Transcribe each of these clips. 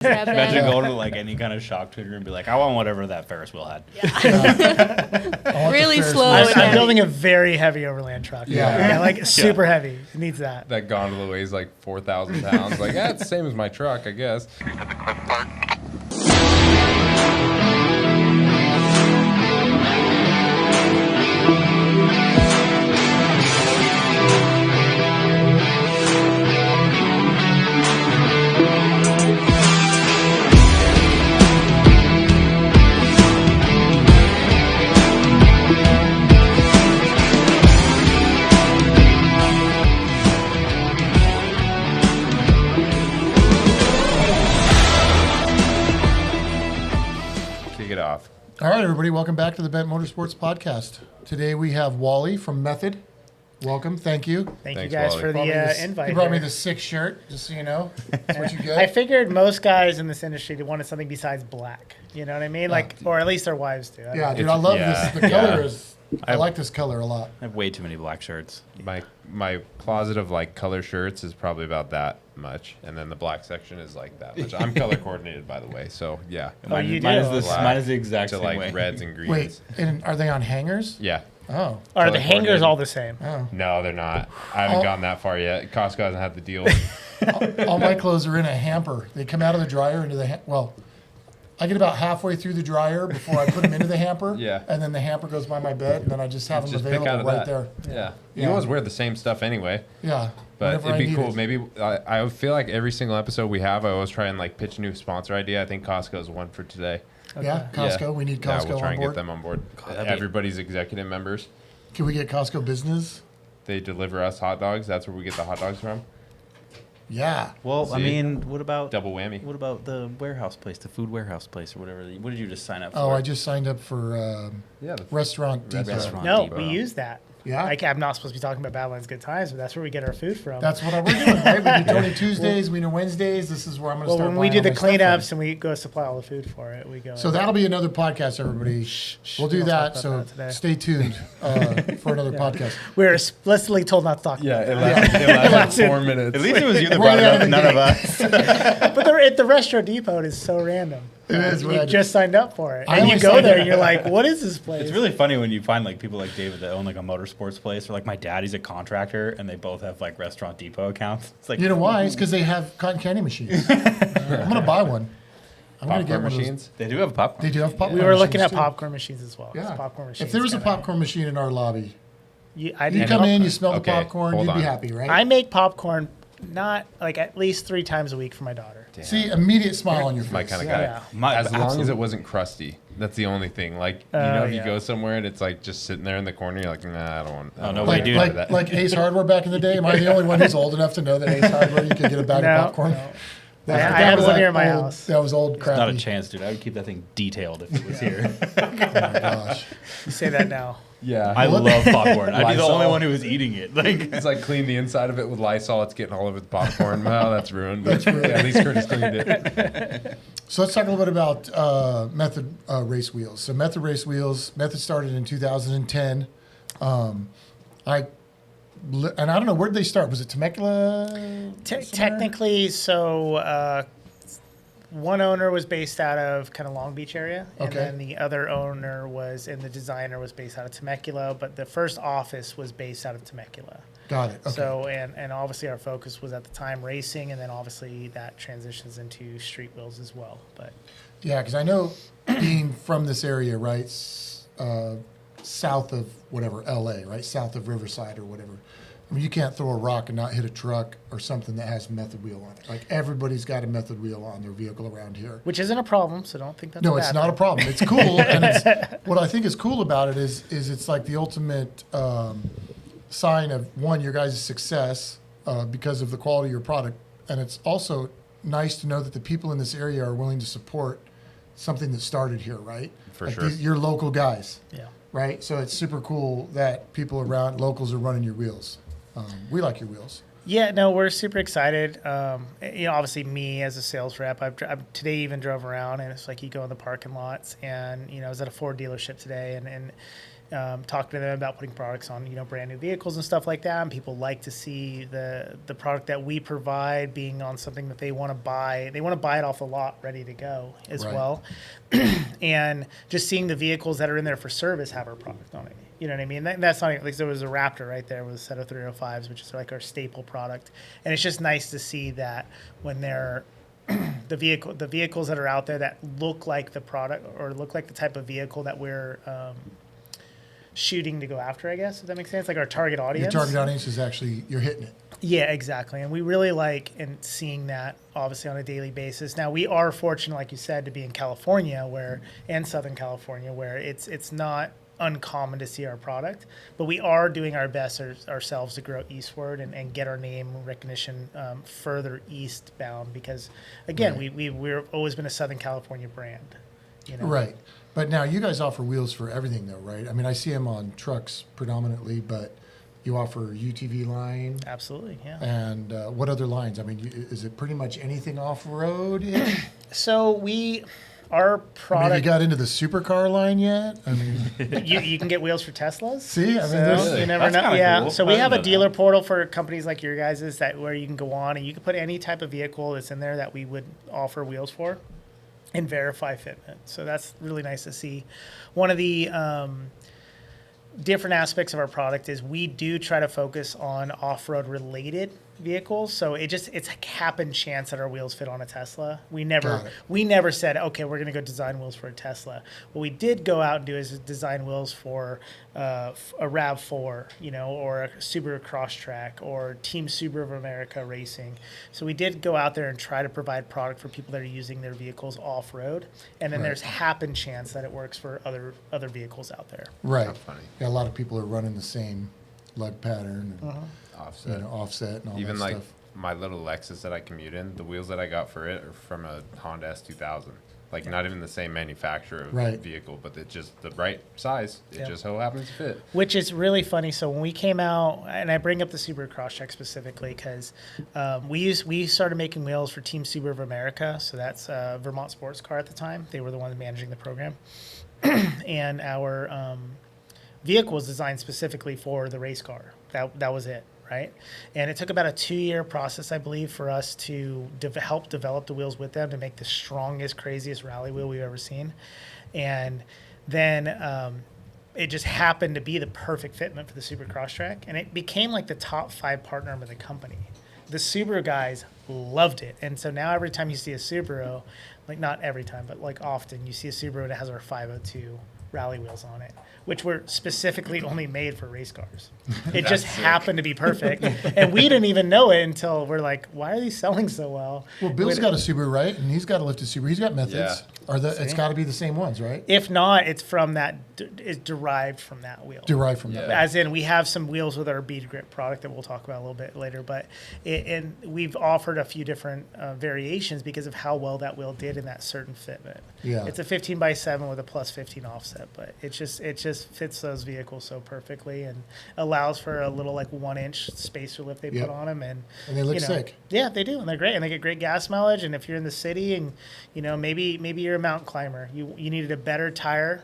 Imagine going to like any kind of shock tutor and be like, I want whatever that Ferris wheel had. Really slow. I'm building a very heavy overland truck. Yeah. Like super heavy. It needs that. That gondola weighs like 4,000 pounds. Like, yeah, it's the same as my truck, I guess. Kick it off. All right, everybody, welcome back to the Bent Motorsports Podcast. Today we have Wally from Method. Welcome, thank you. Thank you Thanks, guys Wally. for the invite. You brought me here. the 6 shirt, just so you know. That's what you get. I figured most guys in this industry wanted something besides black. You know what I mean? Like, or at least their wives do. I Yeah, don't dude, know. I love yeah, this. The color is, I I- like this color a lot. I have way too many black shirts. My closet of like color shirts is probably about that much, and then the black section is like that much. I'm color coordinated, by the way, so yeah. Oh, you mine do? is Black mine is the exact to same like way. reds and greens. Wait, and are they on hangers? Yeah. Oh, Are color the hangers coordinated. all the same? oh. No, they're not. I haven't Oh. gone that far yet. Costco hasn't had the deal. All my clothes are in a hamper. They come out of the dryer into the well, I get about halfway through the dryer before I put them into the hamper. Yeah. And then the hamper goes by my bed, and then I just have them Just pick out available of right that. there. Yeah. Yeah. You always wear the same stuff anyway. Yeah. But whenever it'd I be need cool. it. Maybe I feel like every single episode we have, I always try and like pitch a new sponsor idea. I think Costco is one for today. Yeah, Costco. Yeah. We need Yeah, Costco we'll try on and board. get them on board. that'd be- Everybody's executive members. Can we get Costco business? They deliver us hot dogs. That's where we get the hot dogs from. Yeah. Well, I See? mean, what about Double whammy. What about the warehouse place, the food warehouse place, or whatever? What did you just sign up for? Oh, I just signed up for Yeah. The Restaurant Depot. Restaurant. No, Depot. we use that. Yeah. I'm not supposed to be talking about Badlands Good Times, but that's where we get our food from. That's what we're doing, right? We do Tony Tuesdays, we do Wednesdays. This is where I'm going to well, start when we buying do all the my stuff cleanups from. and we go supply all the food for it, we go. So that'll be another podcast, everybody. We'll we do won't that. talk So about that today. stay tuned for another podcast. we're explicitly told not to talk. Yeah, about it lasted Yeah. 4 minutes. At least it was you that We're brought it out up, of the none of gate. us. But at the restaurant depot is so random. It is You random. just signed up for it, I and you only go signed there, up- and you're like, "What is this place?" It's really funny when you find like people like David that own like a motorsports place, or like my dad, he's a contractor, and they both have like Restaurant Depot accounts. It's like, You know why? It's because they have cotton candy machines. I'm going to buy one. I'm going to get Popcorn one of those. machines. They do have popcorn. They do have popcorn we were looking at machines, too. popcorn machines as well. Yeah. Popcorn machines. If there was a kinda- popcorn machine in our lobby, I you did come in, popcorn. you smell the Okay, popcorn, hold you'd be on. happy, right? I make popcorn not like at least 3 times a week for my daughter. See, immediate smile on your face. My kind of Yeah. guy. Yeah. My- As long as absolutely. it wasn't crusty. That's the only thing. Like, you Oh, know, if you yeah. go somewhere and it's like just sitting there in the corner, you're like, nah, I don't want. I don't no want way, Like, dude. like, that. like Ace Hardware back in the day. Am I the only one who's old enough to know that Ace Hardware you could get a bag No, of popcorn? no. That- I that have was one like here in my old- house. That was old crappy. Not a chance, dude. I would keep that thing detailed if it was here. Oh my gosh. You say that now. Yeah. I love popcorn. I'd be the Lysol. only one who was eating it. Like, It's like clean the inside of it with Lysol. It's getting all over the popcorn. Well, that's ruined. But at least Curtis cleaned it. So let's talk a little bit about Method race wheels. So Method race wheels, Method started in 2010. And I don't know, where did they start? Was it Temecula? Technically, so one owner was based out of kind of Long Beach area, and Okay. then the other owner and the designer was based out of Temecula, but the first office was based out of Temecula. Got it. Okay. So, and obviously our focus was at the time racing, and then obviously that transitions into street wheels as well. But Yeah, because I know being from this area, right, south of whatever, LA, right, south of Riverside or whatever. I mean, you can't throw a rock and not hit a truck or something that has Method wheel on it. Like everybody's got a Method wheel on their vehicle around here. which isn't a problem, so don't think that's No, a it's bad not a thing. problem. It's cool, and it's what I think is cool about it is it's like the ultimate sign of one, your guys' success because of the quality of your product, and it's also nice to know that the people in this area are willing to support something that started here, right? For like sure. Your local guys, Yeah. right? So it's super cool that people around locals are running your wheels. We like your wheels. Yeah, no, we're super excited. Obviously, me as a sales rep, I've today even drove around, and it's like you go in the parking lots, and I was at a Ford dealership today, and talking to them about putting products on, brand new vehicles and stuff like that. And people like to see the product that we provide being on something that they want to buy. They want to buy it off the lot, ready to go as Right. well. And just seeing the vehicles that are in there for service have our product on it. You know what I mean? That's not like there was a Raptor right there with a set of 305s, which is like our staple product. And it's just nice to see that when they're the vehicles that are out there that look like the product or look like the type of vehicle that we're shooting to go after, I guess, if that makes sense, like our target Your audience. target audience is actually, you're hitting it. Yeah, exactly. And we really like and seeing that obviously on a daily basis. Now we are fortunate, like you said, to be in California and Southern California where it's not uncommon to see our product, but we are doing our best ourselves to grow eastward and get our name recognition further eastbound because again, Right. we've always been a Southern California brand. Right. But now you guys offer wheels for everything though, right? I mean, I see them on trucks predominantly, but you offer UTV line Absolutely, yeah. and what other lines? I mean, is it pretty much anything off-road? So our I mean, product, have you got into the supercar line yet? I mean, you can get wheels for Teslas. see, I mean, So there's, you never That's know. kinda Yeah. cool. So I we didn't have a know that. dealer portal for companies like your guys's where you can go on and you can put any type of vehicle that's in there that we would offer wheels for and verify fitment. So that's really nice to see. One of the different aspects of our product is we do try to focus on off-road related vehicles. So it's a happen chance that our wheels fit on a Tesla. We Got it. never said, okay, we're going to go design wheels for a Tesla. What we did go out and do is design wheels for a RAV4, or a Subaru Crosstrek or Team Subaru of America Racing. So we did go out there and try to provide product for people that are using their vehicles off-road. And then Right. there's happen chance that it works for other vehicles out there. right. Not funny. Yeah, a lot of people are running the same lug pattern and Offset. offset and all Even that like stuff. my little Lexus that I commute in, the wheels that I got for it are from a Honda S2000. Like not even the same manufacturer of Right. vehicle, but it's just the right size. It Yeah. just so happens to fit. Which is really funny. So when we came out, and I bring up the Subaru Crosstrek specifically because we started making wheels for Team Subaru of America. So that's Vermont Sports Car at the time. They were the ones managing the program, and our vehicle was designed specifically for the race car. That was it, right? And it took about a 2-year process, I believe, for us to help develop the wheels with them to make the strongest, craziest rally wheel we've ever seen. And then it just happened to be the perfect fitment for the Subaru Crosstrek, and it became like the top 5 partner of the company. The Subaru guys loved it, and so now every time you see a Subaru, like not every time, but like often, you see a Subaru that has our 502 rally wheels on it, which were specifically only made for race cars. It just happened to be perfect, and we didn't even know it until we're like, "Why are these selling so well?" Well, Bill's When- got a Subaru, right? And he's got a lifted Subaru. He's got methods. Yeah. It's See? got to be the same ones, right? If not, it's from that. It's derived from that wheel. Derived from Yeah. that. As in, we have some wheels with our Bead Grip product that we'll talk about a little bit later. But and we've offered a few different variations because of how well that wheel did in that certain fitment. Yeah. It's a 15x7 with a plus 15 offset, but it just fits those vehicles so perfectly and allows for a little like 1-inch spacer lift they Yep. put on them, and And they look sick. Yeah, they do, and they're great, and they get great gas mileage. And if you're in the city, and maybe you're a mountain climber, you needed a better tire.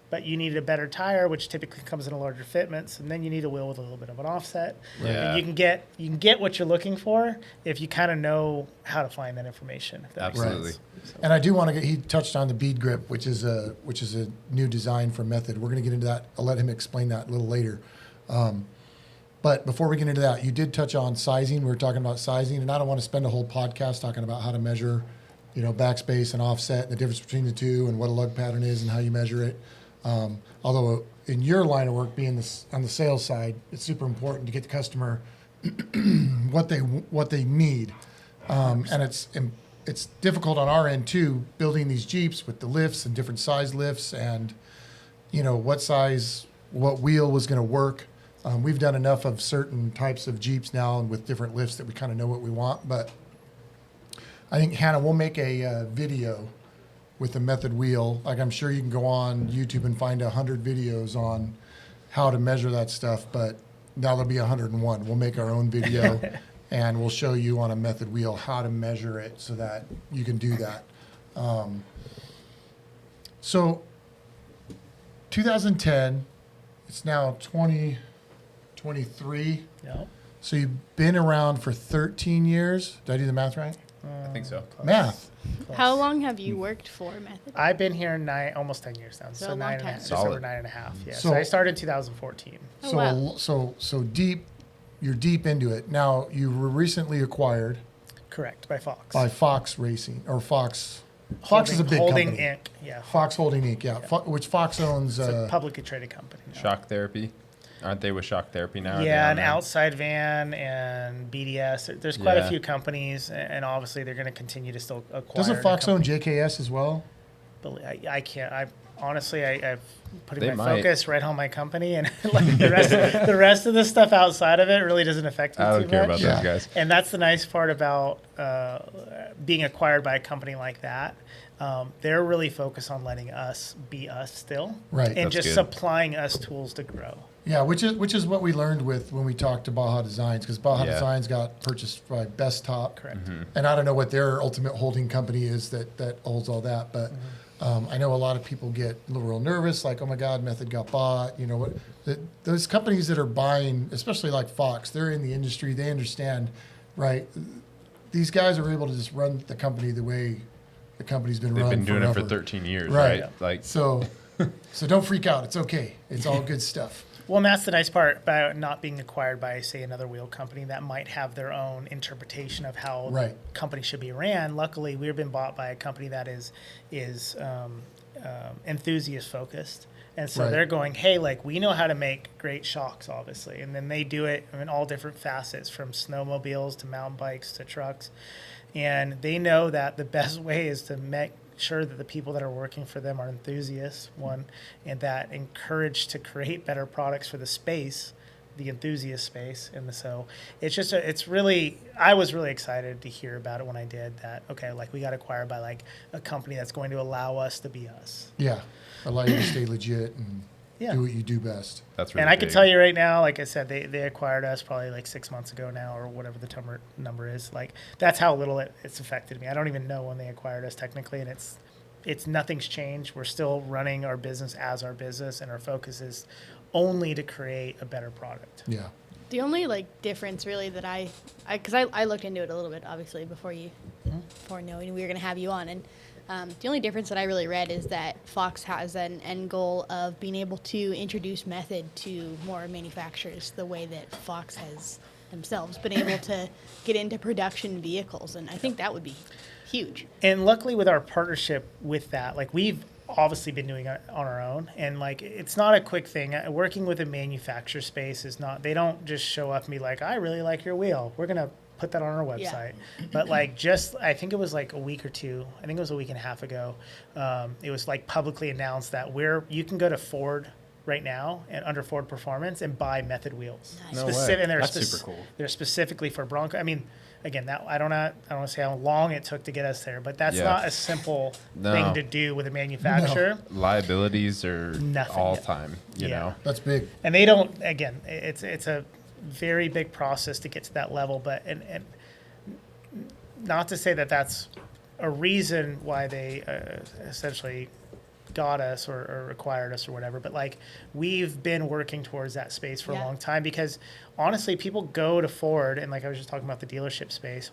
But you needed a better tire, which typically comes in a larger fitment, and then you need a wheel with a little bit of an offset. Yeah. And you can get what you're looking for if you kind of know how to find that information. If that makes Absolutely. sense. And I do want to get. He touched on the Bead Grip, which is a new design for Method. We're going to get into that. I'll let him explain that a little later. But before we get into that, you did touch on sizing. We were talking about sizing, and I don't want to spend a whole podcast talking about how to measure, backspace and offset, and the difference between the two, and what a lug pattern is, and how you measure it. Although in your line of work, being on the sales side, it's super important to get the customer what they need, and it's difficult on our end too, building these Jeeps with the lifts and different size lifts, and what wheel was going to work. We've done enough of certain types of Jeeps now and with different lifts that we kind of know what we want. But I think Hannah, we'll make a video with the Method wheel. Like, I'm sure you can go on YouTube and find 100 videos on how to measure that stuff, but now there'll be 101. We'll make our own video and we'll show you on a Method wheel how to measure it so that you can do that. So 2010, it's now 2023. Yeah. So you've been around for 13 years. Did I do the math right? I think so. Math. How long have you worked for Method? I've been here almost 10 years now. So So a long nine and a time. half, just Solid. over 9.5. Yeah. So- So I started in 2014. Oh, So wow. so deep. You're deep into it now. You were recently acquired Correct, by Fox. by Fox Racing or Fox. Fox is a big Holding company. Inc. Yeah. Fox Holding Inc. Yeah, which Fox owns. It's a publicly traded company. now. Shock therapy. Aren't they with shock therapy now? Are they Yeah, on and there? Outside Van and BDS. There's quite a Yeah. few companies, and obviously they're going to continue to still acquire. Doesn't new Fox companies. own JKS as well? But I can't. I've putting They my might. focus right on my company, and like the rest of the stuff outside of it really doesn't affect me I too don't care much. about Yeah. those guys. And that's the nice part about being acquired by a company like that. They're really focused on letting us be us still, Right. and That's just good. supplying us tools to grow. Yeah, which is what we learned with when we talked to Baja Designs, because Baja Yeah. Designs got purchased by Best Top. Correct. And I don't know what their ultimate holding company is that holds all that, but I know a lot of people get a little real nervous, like, oh my God, Method got bought. You know what? Those companies that are buying, especially like Fox, they're in the industry, they understand, right? These guys are able to just run the company the way the company's been They've run been doing it for forever. 13 years, Right. right? Like, So don't freak out. It's okay. It's all good stuff. Well, and that's the nice part about not being acquired by, say, another wheel company that might have their own interpretation of how Right. the company should be ran. Luckily, we've been bought by a company that is enthusiast focused. And so Right. they're going, hey, like, we know how to make great shocks, obviously. And then they do it in all different facets, from snowmobiles to mountain bikes to trucks. And they know that the best way is to make sure that the people that are working for them are enthusiasts, one, and that encouraged to create better products for the space, the enthusiast space. And so it's just, I was really excited to hear about it when I did that. Okay, like, we got acquired by like a company that's going to allow us to be us. Yeah. Allow you to stay legit and Yeah. do what you do best. that's really And I can big. tell you right now, like I said, they acquired us probably like 6 months ago now, or whatever the number is. Like, that's how little it's affected me. I don't even know when they acquired us technically, and it's nothing's changed. We're still running our business as our business, and our focus is only to create a better product. Yeah. The only like difference really that because I looked into it a little bit obviously before knowing we were going to have you on, and the only difference that I really read is that Fox has an end goal of being able to introduce Method to more manufacturers the way that Fox has themselves been able to get into production vehicles, and I think that would be huge. And luckily, with our partnership with that, like, we've obviously been doing it on our own, and like, it's not a quick thing. Working with a manufacturer space is not, they don't just show up and be like, I really like your wheel, we're gonna put that on our website. But like, just, I think it was like a week or two, I think it was a week and a half ago, it was like publicly announced that you can go to Ford right now and under Ford Performance and buy Method wheels. Nice. No way. And they're That's super cool. They're specifically for Bronco. I mean, again, that I don't want to say how long it took to get us there, but that's Yeah. not a simple No. thing to do with a manufacturer. Liabilities are Nothing. all time, you Yeah. know? That's big. And they don't. Again, it's a very big process to get to that level, but and not to say that that's a reason why they essentially got us or acquired us or whatever, but like, we've been working towards that space for a Yeah. long time, because honestly, people go to Ford, and like I was just talking about the dealership space,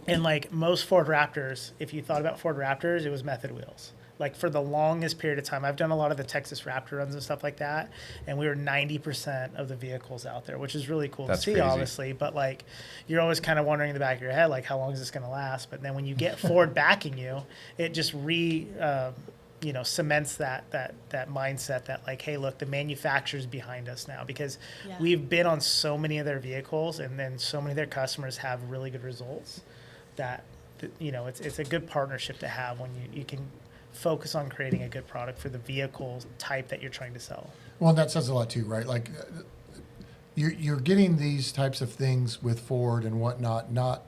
and like most Ford Raptors, if you thought about Ford Raptors, it was Method wheels. Like, for the longest period of time, I've done a lot of the Texas Raptor runs and stuff like that, and we were 90% of the vehicles out there, which is really cool That's to see, crazy. obviously. But like, you're always kind of wondering in the back of your head, like, how long is this going to last? But then when you get Ford backing you, it just cements that mindset that like, hey, look, the manufacturer's behind us now, because Yeah. we've been on so many of their vehicles, and then so many of their customers have really good results that it's a good partnership to have when you can focus on creating a good product for the vehicle type that you're trying to sell. Well, and that says a lot too, right? Like, you're getting these types of things with Ford and whatnot, not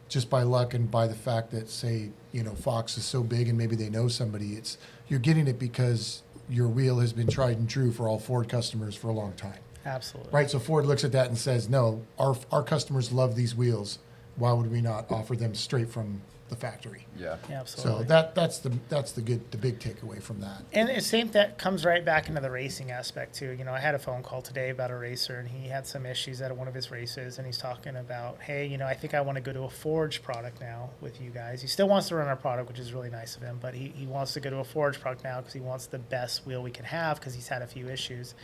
just by luck and by the fact that, say, Fox is so big and maybe they know somebody. You're getting it because your wheel has been tried and true for all Ford customers for a long time, Absolutely. right? So Ford looks at that and says, no, our customers love these wheels. Why would we not offer them straight from the factory. Yeah. Yeah, absolutely. So that's the big takeaway from that. And the same that comes right back into the racing aspect too. You know, I had a phone call today about a racer, and he had some issues at one of his races, and he's talking about, hey, you know, I think I want to go to a forged product now with you guys. He still wants to run our product, which is really nice of him, but he wants to go to a forged product now because he wants the best wheel we can have because he's had a few issues.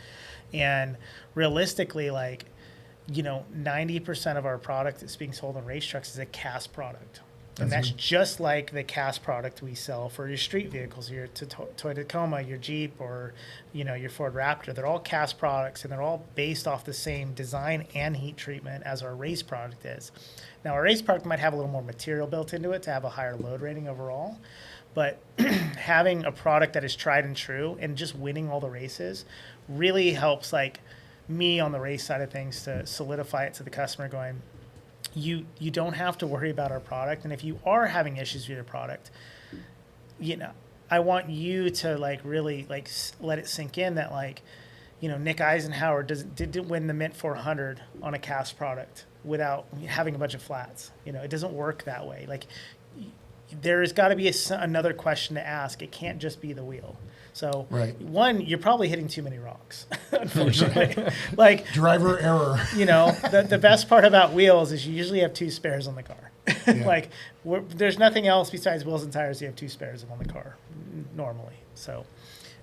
And realistically, like, you know, 90% of our product that's being sold on race trucks is a cast product. And that's just like the cast product we sell for your street vehicles, your Toyota Tacoma, your Jeep, or, you know, your Ford Raptor. They're all cast products, and they're all based off the same design and heat treatment as our race product is. Now, our race product might have a little more material built into it to have a higher load rating overall, but having a product that is tried and true and just winning all the races really helps, like, me on the race side of things to solidify it to the customer going, you don't have to worry about our product. And if you are having issues with your product, you know, I want you to, like, really, like, let it sink in that, like, you know, Nick Eisenhower didn't win the Mint 400 on a cast product without having a bunch of flats. You know, it doesn't work that way. Like, there's got to be another question to ask. It can't just be the wheel. So, Right. one, you're probably hitting too many rocks, unfortunately. Like, Driver error. you know, the best part about wheels is you usually have two spares on the car. Yeah. Like, there's nothing else besides wheels and tires. You have two spares on the car normally. So,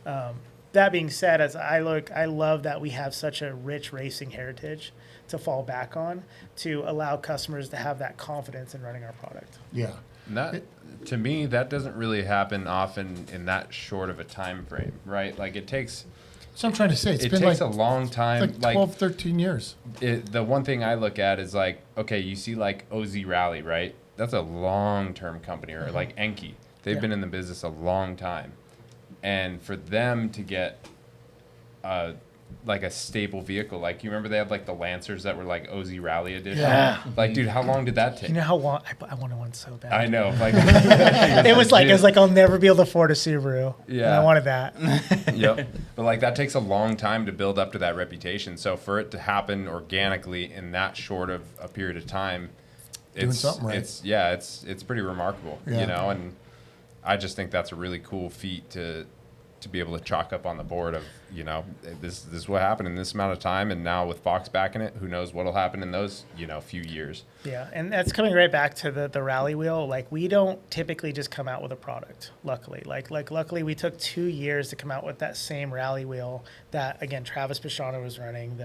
that being said, as I love that we have such a rich racing heritage to fall back on to allow customers to have that confidence in running our product. Yeah. And that, to me, that doesn't really happen often in that short of a time frame, right? Like it takes. So I'm trying to say, it's It been takes like, a long time. it's like 12, 13 years. The one thing I look at is like, okay, you see like OZ Rally, right? That's a long-term company, or like Enki. They've Yeah. been in the business a long time, and for them to get like a staple vehicle, like you remember they had like the Lancers that were like OZ Rally edition. Yeah. Like, dude, how long did that take? You know how long I wanted one so bad. I know. Like, It was like I'll never be able to afford a Subaru. And Yeah. I wanted that. Yep. But like that takes a long time to build up to that reputation. So for it to happen organically in that short of a period of time, Doing something right. it's pretty remarkable, Yeah. you know, and I just think that's a really cool feat to be able to chalk up on the board of, you know, this is what happened in this amount of time, and now with Fox backing it, who knows what'll happen in those, you know, few years. Yeah, and that's coming right back to the rally wheel. Like, we don't typically just come out with a product, luckily. Like luckily we took 2 years to come out with that same rally wheel that, again, Travis Pastrana was running.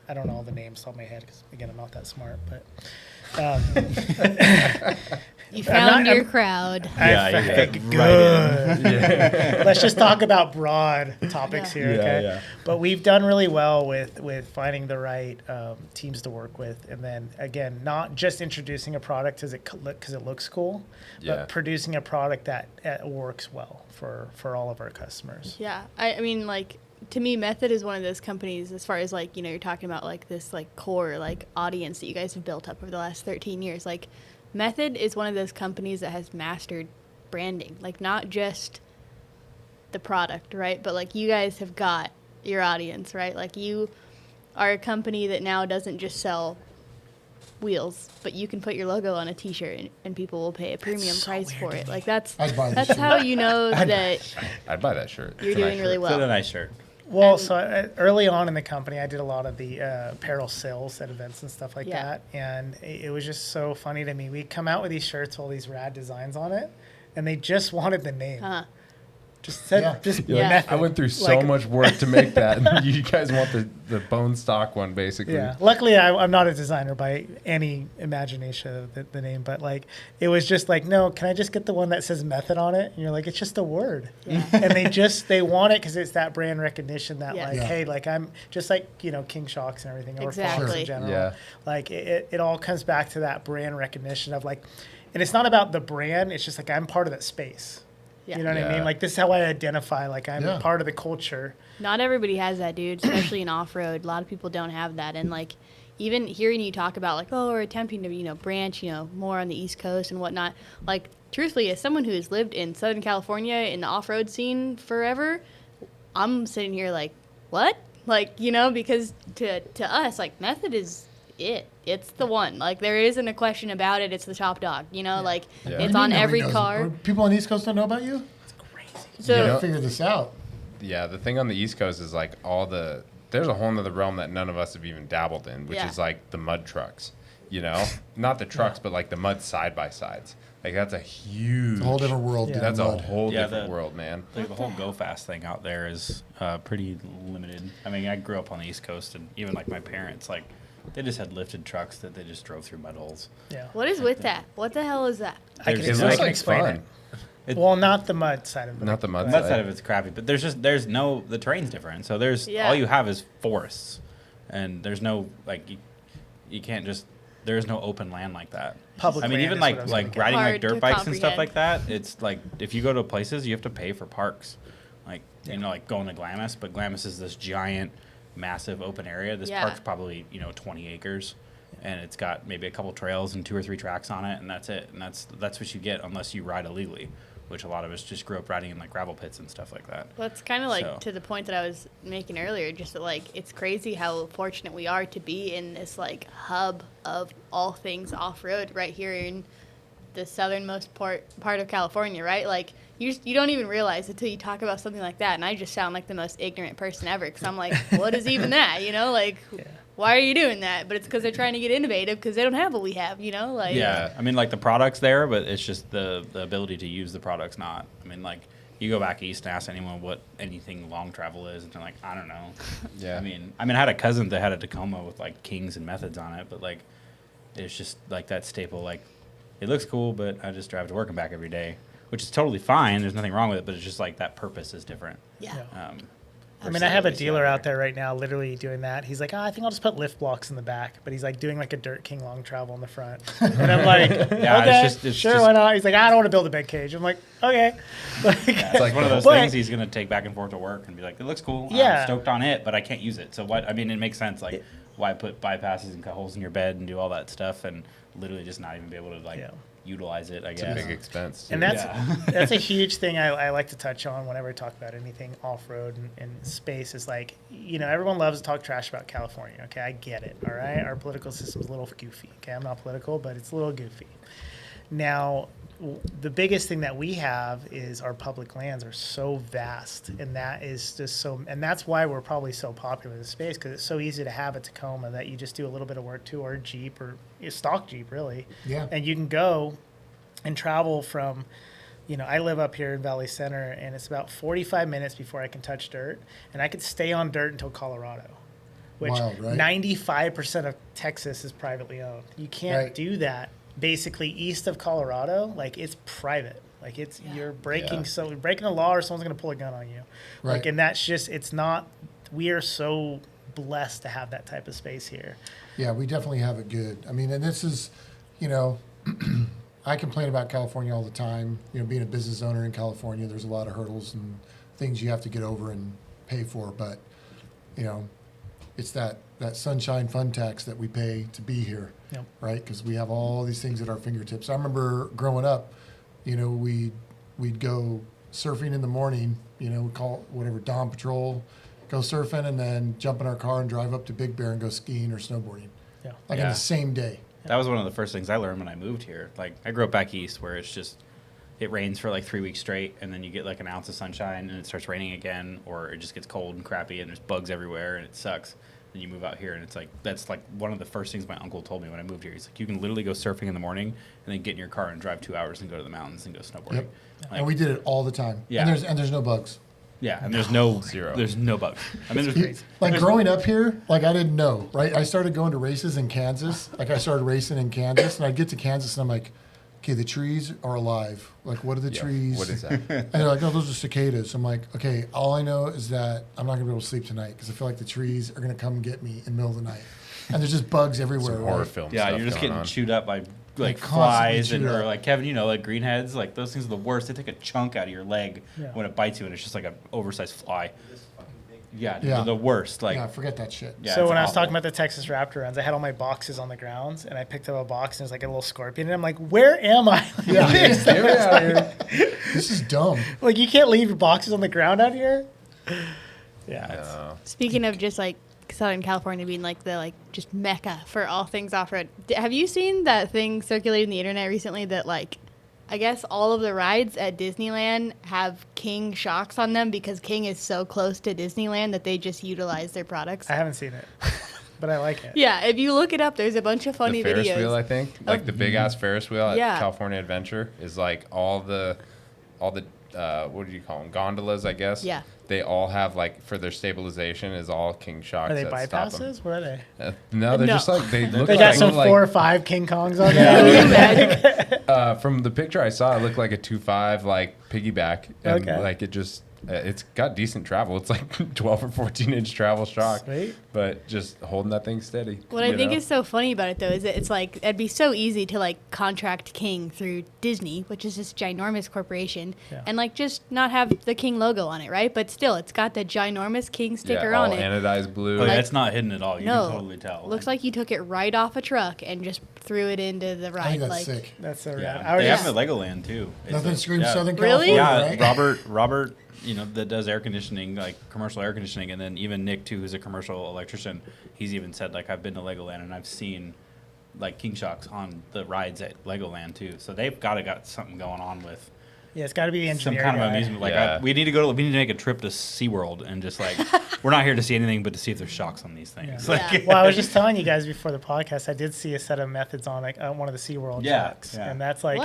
I don't know all the names off my head because, again, I'm not that smart, but You found your I'm- crowd. Yeah, you Okay, hit good. right Let's just talk about broad topics Yeah. here, Yeah, okay? yeah. But we've done really well with finding the right teams to work with, and then again, not just introducing a product because it looks cool, Yeah. but producing a product that works well for all of our customers. Yeah, I mean, like, to me, Method is one of those companies, as far as, like, you know, you're talking about, like, this, like, core, like, audience that you guys have built up over the last 13 years. Like, Method is one of those companies that has mastered branding, like, not just the product, right? But, like, you guys have got your audience, right? Like, you are a company that now doesn't just sell wheels, but you can put your logo on a t-shirt and people will pay a premium so price weird for to it. me. Like, that's I'd buy this shirt. how you know that I'd buy that shirt. you're It's a nice doing really shirt. It's a well. nice shirt. Well, And- so early on in the company, I did a lot of the apparel sales at events and stuff like Yeah. that, and it was just so funny to me. We'd come out with these shirts, all these rad designs on it, and they just wanted the name. Huh. Just said, Yeah. just You're like, Method. I went through so Like, much work to make that. You guys want the bone stock one, basically. Yeah. Luckily, I'm not a designer by any imagination of the name, but like it was just like, no, can I just get the one that says Method on it? And you're like, it's just a word. Yeah. And they want it because it's that brand recognition that Yes. like, Yeah. hey, like I'm just like, you know, King Shocks and everything, or Fox Exactly. in general. Yeah. Like it all comes back to that brand recognition of like, and it's not about the brand. It's just like I'm part of that space. Yeah. You know what I Yeah. mean? Like this is how I identify. Like I'm Yeah. part of the culture. Not everybody has that, dude, especially in off-road. A lot of people don't have that. And, like, even hearing you talk about, like, oh, we're attempting to, you know, branch, you know, more on the East Coast and whatnot. Like, truthfully, as someone who has lived in Southern California in the off-road scene forever, I'm sitting here like, what? Like, you know, because to us, like, Method is it. It's the one. Like, there isn't a question about it. It's the top dog. Like Yeah. it's What on do you mean every nobody knows? car. Or people on the East Coast don't know about you? So You gotta figure this out. Yeah, the thing on the East Coast is like there's a whole nother realm that none of us have even dabbled in, which Yeah. is like the mud trucks. Not the trucks, but like the mud side by sides. Like that's a huge, It's a whole different world. Yeah. dude, that's a mud. whole Yeah, different the- world, man. Like the whole Go Fast thing out there is pretty limited. I mean, I grew up on the East Coast, and even like my parents, like they just had lifted trucks that they just drove through mud holes. Yeah. what is with that? What the hell is that? I can, There's- It I looks can like explain fun. it. Well, not the mud side of it. Not the mud The side. mud side of it's crappy, but there's no, the terrain's different. So Yeah. all you have is forests, and there's no like you can't just, there's no open land like that. Public I mean, land even is what I like was like thinking. riding Hard like to dirt bikes and stuff comprehend. like that. It's like if you go to places, you have to pay for parks, like like going to Glamis, but Glamis is this giant, massive open area. This Yeah. park's probably 20 acres. And it's got maybe a couple trails and 2 or 3 tracks on it, and that's it. And that's what you get unless you ride illegally, which a lot of us just grew up riding in like gravel pits and stuff like that. Well, it's kind of like So- to the point that I was making earlier, just that like it's crazy how fortunate we are to be in this like hub of all things off-road right here in the southernmost part of California, right? Like you don't even realize until you talk about something like that, and I just sound like the most ignorant person ever because I'm like, what is even that? Like. Yeah. Why are you doing that? But it's because they're trying to get innovative because they don't have what we have, like. Yeah, I mean, like the product's there, but it's just the ability to use the product's not. I mean, like you go back east and ask anyone what anything long travel is, and they're like, I don't know. Yeah. I mean, I had a cousin that had a Tacoma with like Kings and Methods on it, but like it's just like that staple. Like it looks cool, but I just drive to work and back every day, which is totally fine. There's nothing wrong with it, but it's just like that purpose is different. Yeah. I mean, I have a dealer out there right now literally doing that. He's like, I think I'll just put lift blocks in the back. But he's like doing like a Dirt King long travel in the front. And I'm like, Yeah, okay, it's sure, just- why not? He's like, I don't want to build a big cage. I'm like, okay. Like, It's like one of those But- things he's gonna take back and forth to work and be like, it looks cool. Yeah. I'm stoked on it, but I can't use it. So what? I mean, it makes sense. Like, why put bypasses and cut holes in your bed and do all that stuff and literally just not even be able to like Yeah. utilize it? I It's a guess. big expense. And too. that's Yeah. that's a huge thing I like to touch on whenever I talk about anything off road and space. Is like, everyone loves to talk trash about California. Okay, I get it. All right, our political system's a little goofy. Okay, I'm not political, but it's a little goofy. Now, the biggest thing that we have is our public lands are so vast, and that is just so, and that's why we're probably so popular in the space, because it's so easy to have a Tacoma that you just do a little bit of work to, or a Jeep, or a stock Jeep, really. Yeah. And you can go and travel from, I live up here in Valley Center, and it's about 45 minutes before I can touch dirt, and I could stay on dirt until Colorado, which Wild, right? 95% of Texas is privately owned. You can't Right. do that. Basically, east of Colorado, like it's private. Like you're breaking Yeah. breaking a law, or someone's gonna pull a gun on you. Like, Right. and that's just, it's not. We are so blessed to have that type of space here. Yeah, we definitely have it good. I mean, and this is, I complain about California all the time. Being a business owner in California, there's a lot of hurdles and things you have to get over and pay for. But, it's that sunshine fun tax that we pay to be here, Yep. right? Because we have all these things at our fingertips. I remember growing up, we'd go surfing in the morning. We'd call whatever Dawn Patrol, go surfing, and then jump in our car and drive up to Big Bear and go skiing or snowboarding, Yeah. like in Yeah. the same day. That was one of the first things I learned when I moved here. Like, I grew up back east where it's just, it rains for like 3 weeks straight, and then you get like an ounce of sunshine, and it starts raining again, or it just gets cold and crappy, and there's bugs everywhere, and it sucks. Then you move out here, and it's like, that's like one of the first things my uncle told me when I moved here. He's like, you can literally go surfing in the morning, and then get in your car and drive 2 hours and go to the mountains and go snowboarding. Yep. Like, And we did it all the time. Yeah. And there's no bugs. yeah, and there's no Zero. There's no bugs. I mean, there's Like growing up here, like I didn't know, right? I started going to races in Kansas. Like I started racing in Kansas, and I'd get to Kansas, and I'm like, okay, the trees are alive. Like, what are the Yeah, trees? what is that? And they're like, no, those are cicadas. I'm like, okay, all I know is that I'm not gonna be able to sleep tonight because I feel like the trees are gonna come and get me in the middle of the night. And there's just bugs everywhere. Some horror right? film Yeah, stuff you're just going getting on. chewed up by like constantly flies chewed and or up. like Kevin, like greenheads, like those things are the worst. They take a chunk out of your leg Yeah. when it bites you, and it's just like an oversized fly. Yeah, Yeah. they're the worst. Like, Yeah, forget that shit. yeah, So it's when I was awful. talking about the Texas Raptor runs, I had all my boxes on the grounds, and I picked up a box, and there's like a little scorpion, and I'm like, where am I? Yeah, get me out of here. This is dumb. Like, you can't leave your boxes on the ground out here. Yeah. No. Speaking of just like Southern California being like the just mecca for all things off-road. Have you seen that thing circulating the internet recently that I guess all of the rides at Disneyland have King shocks on them because King is so close to Disneyland that they just utilize their products? I haven't seen it, but I like it. Yeah, if you look it up, there's a bunch of funny The Ferris videos. wheel, I think, like the big ass Ferris wheel at Yeah. California Adventure is like all the what do you call them, gondolas, I guess. Yeah. They all have for their stabilization is all King shocks. Are they that stop 'em. bypasses? What are they? No, they're No. just they look They like got some like, 4 or 5 King Kongs on Can you there. imagine? from the picture I saw, it looked like a 2.5 piggyback, and Okay. it just it's got decent travel. It's like 12 or 14-inch travel shock, Sweet. but just holding that thing steady. What I you think know? is so funny about it, though, is that it's it'd be so easy to contract King through Disney, which is this ginormous corporation, Yeah. and just not have the King logo on it, right? But still, it's got the ginormous King sticker yeah, on all it. anodized blue. Oh, yeah, Like- it's not hidden at all. You No, can totally tell. looks like you took it right off a truck and just threw it into the ride. I think that's sick. That's so Yeah, rad. I was they just, have it at Legoland too. It's Nothing a- screams yeah. Southern Really? California, Yeah, right? Robert, that does air conditioning, commercial air conditioning, and then even Nick too, who's a commercial electrician. He's even said I've been to Legoland and I've seen King Shocks on the rides at Legoland too. So they've got something going on with yeah, it's got to be the some engineer kind of guy. amusement. Yeah. We need to make a trip to SeaWorld and just we're not here to see anything but to see if there's shocks on these things. Yeah. Yeah. Well, I was just telling you guys before the podcast, I did see a set of methods on one of the SeaWorld Yeah, trucks, yeah. and that's What?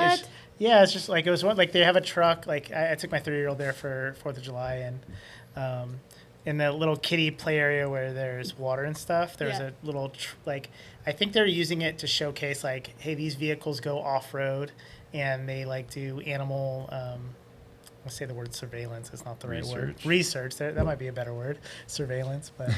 it's just it was one they have a truck. I took my 3-year-old there for 4th of July, and in the little kiddie play area where there's water and stuff, there's Yeah. a little I think they're using it to showcase hey, these vehicles go off road, and they do animal. Let's say the word surveillance is not the right word. Research. That might be a better word. Surveillance, but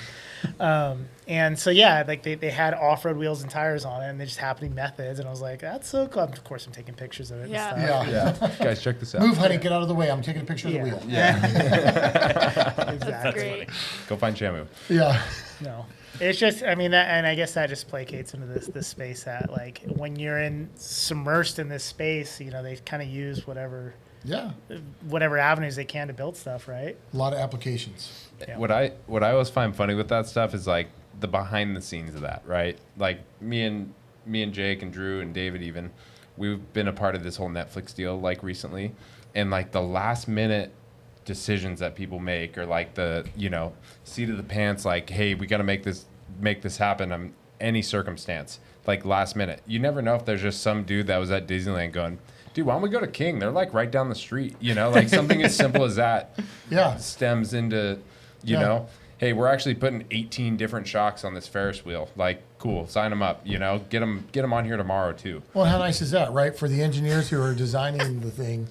and so yeah, they had off-road wheels and tires on it, and they just happening methods, and I was like, that's so cool. Of course, I'm taking pictures of it. Yeah. And stuff. Yeah. Yeah, guys, check this out. Move, honey, get out of the way. I'm taking a picture of the Yeah. wheel. Yeah, Exactly. Great. go find Shamu. Yeah. No, it's just and I guess that just placates into this space that when you're submersed in this space, they kind of use whatever avenues they can to build stuff, right? A lot of applications. Yeah. What I always find funny with that stuff is the behind the scenes of that, right? Me and Jake and Drew and David even, we've been a part of this whole Netflix deal recently, and the last minute decisions that people make or the seat of the pants, hey, we got to make this happen. Any circumstance, last minute. You never know if there's just some dude that was at Disneyland going, dude, why don't we go to King? They're right down the street. Something as simple as that Yeah. stems into, hey, we're actually putting 18 different shocks on this Ferris wheel. Cool, sign them up. Get them on here tomorrow too. Well, how nice is that, right? For the engineers who are designing the thing,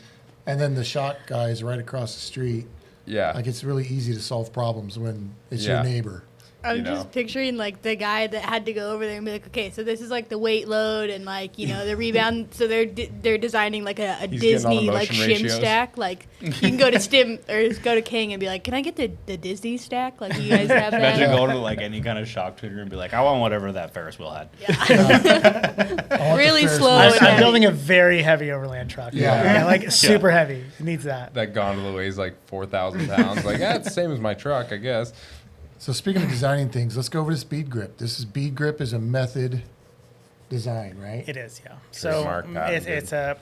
and then the shot guys right across the street. Yeah, It's really easy to solve problems when it's Yeah. your neighbor. I'm You know. just picturing the guy that had to go over there and be okay, so this is the weight load and the rebound. So they're designing a He's getting all the Disney motion shim ratios. stack. You can go to Stim or go to King and be can I get the Disney stack? You guys have Imagine that. going to any kind of shock tutor and be I want whatever that Ferris wheel had. I want Really the Ferris slow wheel. and I'm heavy. building a very heavy overland truck. Yeah. Super heavy. It needs that. that gondola weighs 4,000 pounds. It's the same as my truck, I guess. So speaking of designing things, let's go over to Bead Grip. Bead Grip is a method design, right? It is, yeah. So Trademark, it's I'm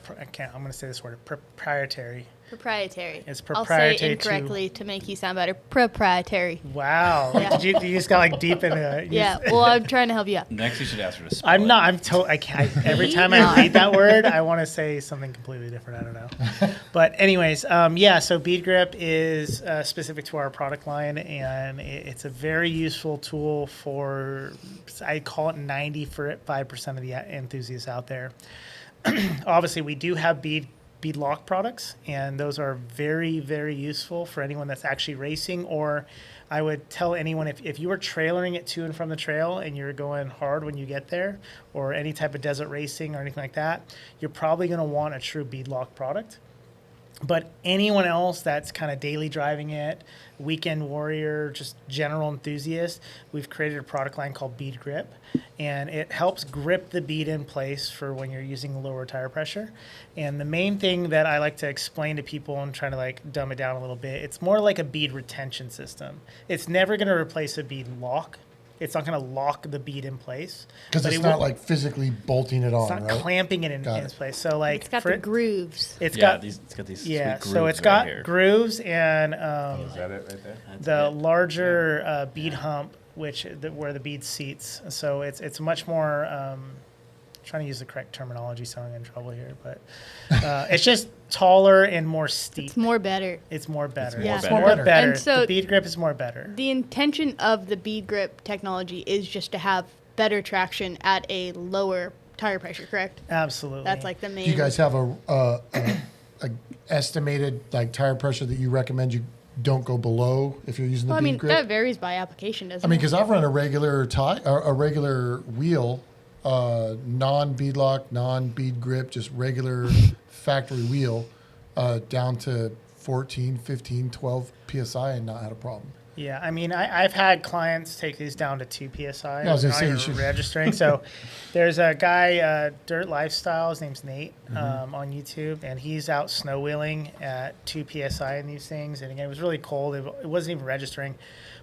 going to say this word, proprietary. Proprietary. It's I'll proprietary say it to- incorrectly to make you sound better. Proprietary. Wow. Yeah. You just got deep into it. Yeah. Well, I'm trying to help you out. Next, you should ask her to spell I'm it. not. Every time I read that word, I want to say something completely different. I don't know. But anyways, yeah. So Bead Grip is specific to our product line, and it's a very useful tool for, I call it 95% of the enthusiasts out there. Obviously, we do have bead lock products, and those are very, very useful for anyone that's actually racing. Or I would tell anyone if you are trailering it to and from the trail and you're going hard when you get there, or any type of desert racing or anything like that, you're probably going to want a true bead lock product. But anyone else that's kind of daily driving it, weekend warrior, just general enthusiast, we've created a product line called Bead Grip, and it helps grip the bead in place for when you're using lower tire pressure. And the main thing that I like to explain to people and trying to dumb it down a little bit, it's more like a bead retention system. It's never going to replace a bead lock. It's not going to lock the bead in place. Because but it's it not will- like physically bolting it It's on, not right? clamping it in Got its it. place. So like It's got for the grooves. it's yeah, got it's got these yeah. sweet So grooves it's got right here. grooves and Is that it right there? That's the it. larger bead hump, where the bead seats. So it's much more. Trying to use the correct terminology, so I'm in trouble here, but it's just taller and more steep. It's more better. It's more better. more It's better. more better. And so- the bead grip is more better. The intention of the Bead Grip technology is just to have better traction at a lower tire pressure, correct? Absolutely. That's like the main. Do you guys have a estimated like tire pressure that you recommend you don't go below if you're using the Well, I bead mean, grip? that varies by application, doesn't I mean, it? because I've run a regular a regular wheel, non-bead lock, non-bead grip, just regular factory wheel, down to 14, 15, 12 psi and not had a problem. Yeah, I mean, I've had clients take these down to 2 psi. Yeah, I was gonna not say, you even should- registering. So there's a guy, Dirt Lifestyle. His name's Nate Mm-hmm. on YouTube, and he's out snow wheeling at 2 psi in these things. And again, it was really cold. It wasn't even registering.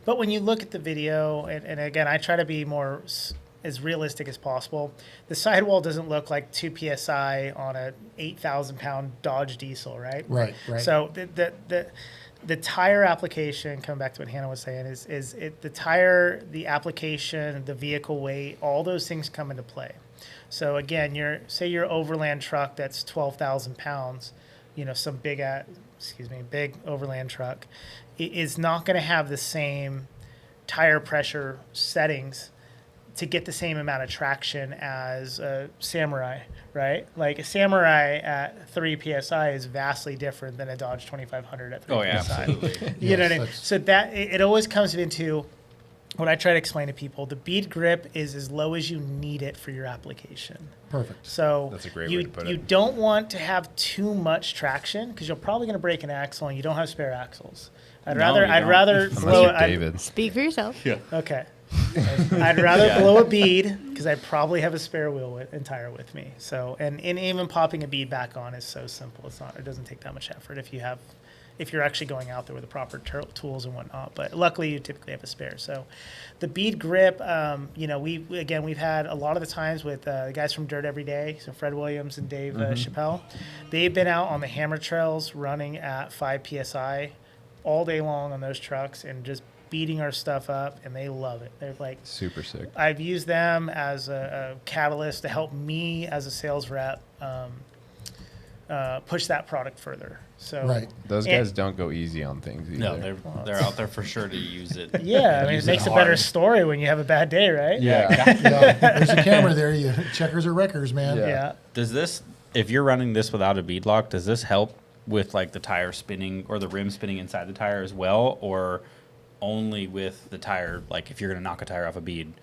But when you look at the video, and again, I try to be as realistic as possible. The sidewall doesn't look like 2 psi on a 8,000 pound Dodge diesel, right? Right, right. So the tire application, coming back to what Hannah was saying, is the tire, the application, the vehicle weight, all those things come into play. So again, say your overland truck that's 12,000 pounds, some big overland truck, is not going to have the same tire pressure settings to get the same amount of traction as a Samurai, right? Like a Samurai at 3 psi is vastly different than a Dodge 2500 at 3 Oh yeah, psi. absolutely. You know Yes, what I mean? that's- So that it always comes into what I try to explain to people. The bead grip is as low as you need it for your application. Perfect. So That's a great you, way to put you it. don't want to have too much traction because you're probably going to break an axle and you don't have spare axles. I'd No, rather you I'd don't. rather Unless blow you're it. David. Speak for yourself. Yeah. Okay. I'd rather blow a bead because I probably have a spare wheel and tire with me. So and even popping a bead back on is so simple. It doesn't take that much effort if you're actually going out there with the proper tools and whatnot. But luckily, you typically have a spare. So the bead grip, we've had a lot of the times with the guys from Dirt Every Day, so Fred Williams and Dave Chappelle. They've been out on the hammer trails running at 5 psi all day long on those trucks and just beating our stuff up, and they love it. They're like, Super sick. I've used them as a catalyst to help me as a sales rep push that product further. So Right. Those And- guys don't go easy on things either. No, they're out there for sure to use it. Yeah, I mean, it Use makes a hard. better story when you have a bad day, right? Yeah. Yeah, there's a camera there. You checkers or wreckers, man. Yeah. Yeah. Does this, if you're running this without a bead lock, does this help with like the tire spinning or the rim spinning inside the tire as well, or only with the tire? Like if you're going to knock a tire off a bead,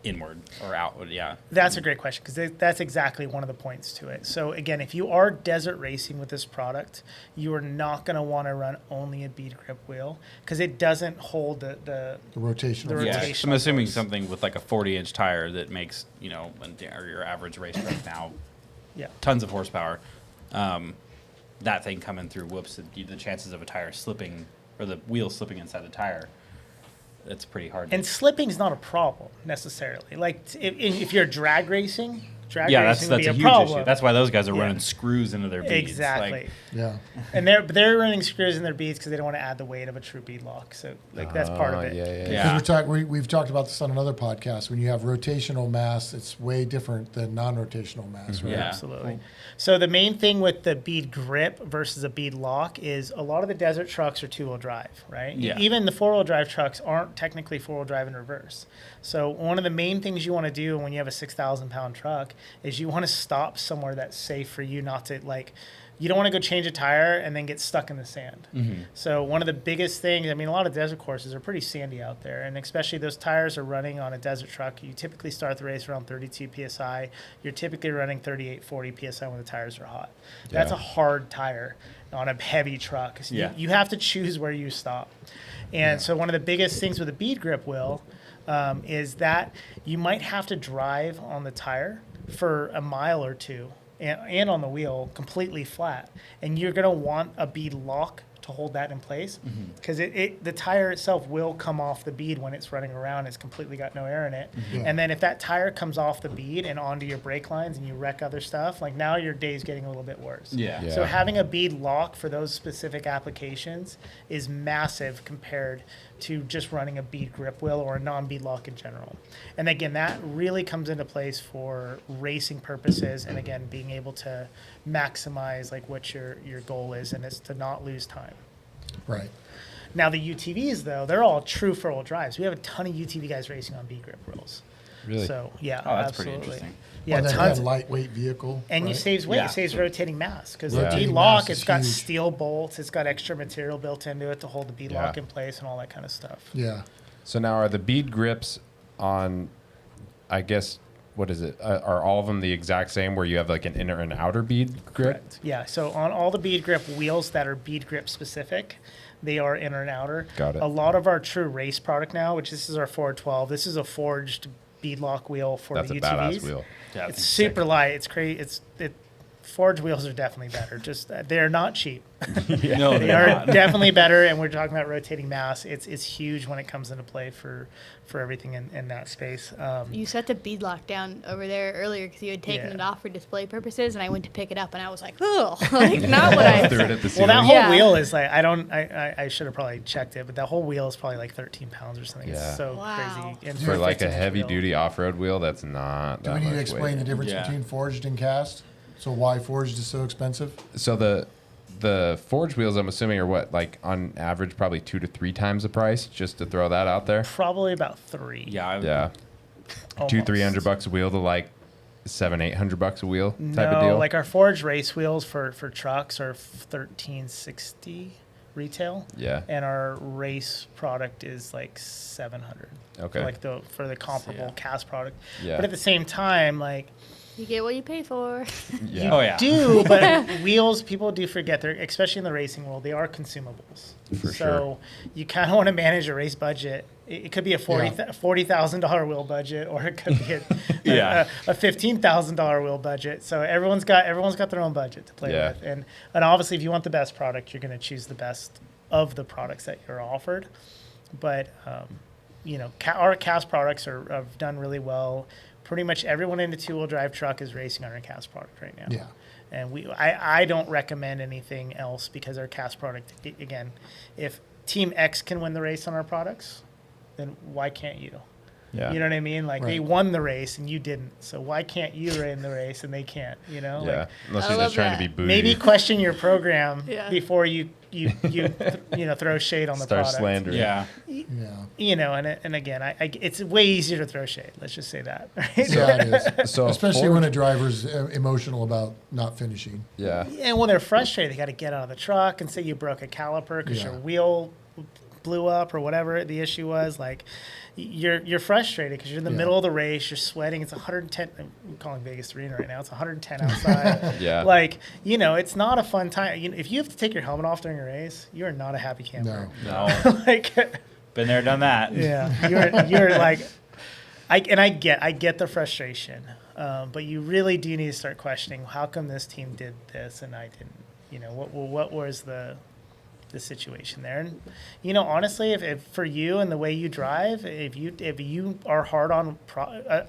inward or outward? Yeah. That's a great question because that's exactly one of the points to it. So again, if you are desert racing with this product, you are not going to want to run only a bead grip wheel because it doesn't hold the The rotational. The Yeah. rotational I'm assuming force. something with like a 40-inch tire that makes, or your average race truck now, yeah. tons of horsepower. That thing coming through, whoops, the chances of a tire slipping or the wheel slipping inside the tire, it's pretty hard. And slipping's not a problem necessarily. Like if you're drag racing, yeah, that's racing would a be a huge problem. issue. That's why those guys are Yeah. running screws into their beads. exactly. Like, Yeah. And they're running screws in their beads because they don't want to add the weight of a true bead lock. So that's part of it. Yeah. Yeah. Because we've talked about this on another podcast. When you have rotational mass, it's way different than non-rotational mass, right? Yeah. Absolutely. So the main thing with the bead grip versus a bead lock is a lot of the desert trucks are two-wheel drive, right? Yeah. Even the four-wheel drive trucks aren't technically four-wheel drive in reverse. So one of the main things you want to do when you have a 6,000-pound truck is you want to stop somewhere that's safe for you not to you don't want to go change a tire and then get stuck in the sand. So one of the biggest things, I mean, a lot of desert courses are pretty sandy out there, and especially those tires are running on a desert truck. You typically start the race around 32 psi. You're typically running 38, 40 psi when the tires are hot. That's Yeah. a hard tire on a heavy truck. So Yeah. you have to choose where you stop. And so one of the biggest things with a bead grip wheel is that you might have to drive on the tire for a mile or two and on the wheel completely flat. And you're going to want a bead lock to to hold that in place, because the tire itself will come off the bead when it's running around. It's completely got no air in it. Yeah. And then if that tire comes off the bead and onto your brake lines and you wreck other stuff, like now your day's getting a little bit worse. Yeah. Yeah. So having a bead lock for those specific applications is massive compared to just running a bead grip wheel or a non-bead lock in general. And again, that really comes into place for racing purposes, and again, being able to maximize like what your goal is, and it's to not lose time. Right. Now the UTVs though, they're all true four-wheel drives. We have a ton of UTV guys racing on bead grip wheels. Really? So yeah, Oh, that's pretty absolutely. interesting. Yeah, Well, then tons. you have lightweight vehicle. And right? it saves weight. Yeah. It saves rotating mass because Yeah. the bead Rotating lock, mass it's is got huge. steel bolts, it's got extra material built into it to hold the bead Yeah. lock in place and all that kind of stuff. Yeah. So now are the bead grips on, I guess, what is it? Are all of them the exact same where you have like an inner and outer bead grip? Correct. Yeah. So on all the bead grip wheels that are bead grip specific, they are inner and outer. Got it. A lot of our true race product now, which this is our 412, this is a forged bead lock wheel for That's the a UTVs. badass wheel. Yeah, It's it's super sick. light. It's crazy. Forged wheels are definitely better. Just they're not cheap. No, They they're are not. definitely better, and we're talking about rotating mass. It's huge when it comes into play for everything in that space. You set the bead lock down over there earlier because you had taken Yeah. it off for display purposes, and I went to pick it up, and I was like, "Oh, like not what I." Threw it at the Well, ceiling. that whole Yeah. wheel is like I should have probably checked it, but that whole wheel is probably like 13 pounds or something. Yeah. It's so Wow. crazy. And For like a 15-inch heavy wheel. duty off road wheel, that's not. Do that we need to much explain the weight. difference Yeah. between forged and cast? So why forged is so expensive? So the forged wheels, I'm assuming, are what, like on average, probably 2 to 3 times the price. Just to throw that out there. Probably about 3. Yeah, I would, Yeah, almost. $200-300 a wheel to like $700-800 a wheel type No, of deal. like our forged race wheels for trucks are $1,360 retail. Yeah. And our race product is like 700. Okay. For the comparable Yeah. cast product. Yeah. But at the same time, like You get what you pay for. Yeah. Oh yeah. do, but wheels, people do forget they're, especially in the racing world, they are consumables. For so you kind of want to manage a race budget. It could be a $40,000 wheel budget, or it could be Yeah. a $15,000 wheel budget. So everyone's got their own budget to play Yeah. with, and obviously if you want the best product, you're going to choose the best of the products that you're offered. But our cast products have done really well. Pretty much everyone in the two-wheel drive truck is racing on our cast product right now. Yeah. And I don't recommend anything else because our cast product, again, if Team X can win the race on our products, then why can't you? Yeah. You know what I mean? Like they Right. won the race and you didn't. So why can't you win the race and they can't? You know? Yeah. Like, Unless I you're love just trying to that. be bougie. maybe question your program Yeah. before you throw shade on the Start product. slandering. Yeah. Yeah. And again, it's way easier to throw shade. Let's just say that. Right? Yeah, it is. So Especially when a driver's emotional about not finishing. Yeah. And when they're frustrated, they got to get out of the truck and say you broke a caliper because Yeah. your wheel blew up or whatever the issue was. Like you're frustrated because you're in the Yeah. middle of the race, you're sweating. It's 110. I'm calling Vegas Arena right now. It's 110 outside. Yeah. Like it's not a fun time. If you have to take your helmet off during a race, you are not a happy camper. No. No. like Been there, done that. yeah, you're like, I get the frustration, but you really do need to start questioning how come this team did this and I didn't. What was the situation there? And honestly, if for you and the way you drive, if you are hard on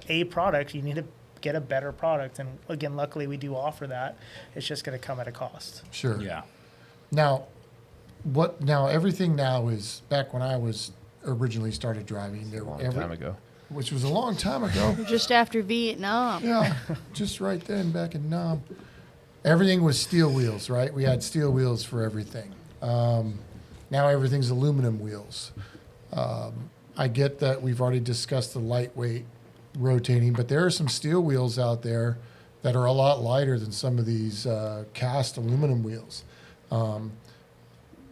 a product, you need to get a better product. And again, luckily we do offer that. It's just going to come at a cost. Sure. Yeah. Now, everything now is back when I was originally started driving. There A long every- time ago. which was a long time ago. Just after Vietnam. Yeah, just right then back in Nam. Everything was steel wheels, right? We had steel wheels for everything. Now everything's aluminum wheels. I get that we've already discussed the lightweight rotating, but there are some steel wheels out there that are a lot lighter than some of these cast aluminum wheels.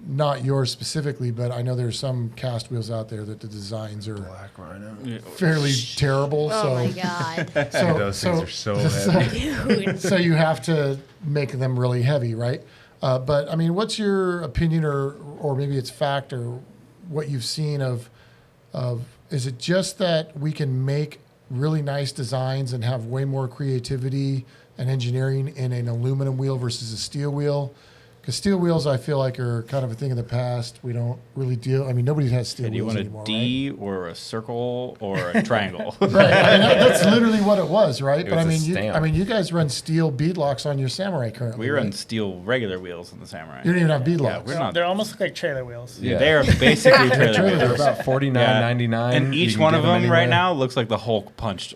Not yours specifically, but I know there's some cast wheels out there that the designs are Black Rhino. fairly terrible. Oh so, my God. so Those things are so heavy. Dude. so you have to make them really heavy, right? But I mean, what's your opinion, or maybe it's fact, or what you've seen of is it just that we can make really nice designs and have way more creativity and engineering in an aluminum wheel versus a steel wheel? Because steel wheels, I feel like, are kind of a thing of the past. We don't really deal. I mean, nobody has steel Do you wheels want a anymore, D or a circle or a triangle? right? Right. I mean, that's literally what it was, right? It But was a I stamp. mean, you guys run steel bead locks on your Samurai currently. We right? run steel regular wheels on the Samurai. You don't even have bead Yeah, locks. we're not. They're almost like trailer wheels. Yeah. They are basically trailer Trailer They're wheels. about $49.99. And You each can one get of them anywhere. right now looks like the Hulk punched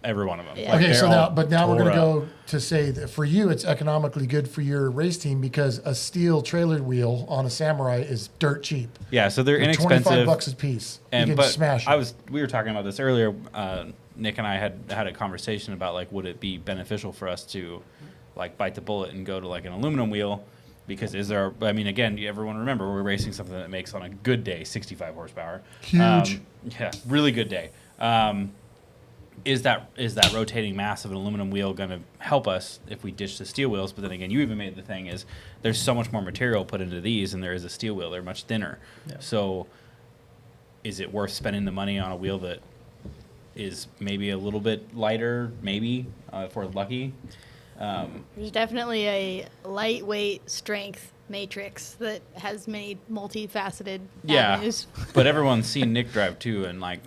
every one of them. Yeah. Like, Okay, they're so all now we're going to tore up. go to say that for you, it's economically good for your race team because a steel trailer wheel on a Samurai is dirt cheap. Yeah, so they're They're inexpensive. $25 a piece. And you can but smash it. we were talking about this earlier. Nick and I had a conversation about like, would it be beneficial for us to like bite the bullet and go to like an aluminum wheel? Because I mean, again, everyone remember we're racing something that makes on a good day 65 horsepower. Huge. Yeah, really good day. Is that rotating mass of an aluminum wheel going to help us if we ditch the steel wheels? But then again, you even made the thing is there's so much more material put into these than there is a steel wheel. They're much thinner. Yeah. So is it worth spending the money on a wheel that is maybe a little bit lighter, maybe, if we're lucky? There's definitely a lightweight strength matrix that has many multifaceted avenues. But everyone's seen Nick drive too, and like,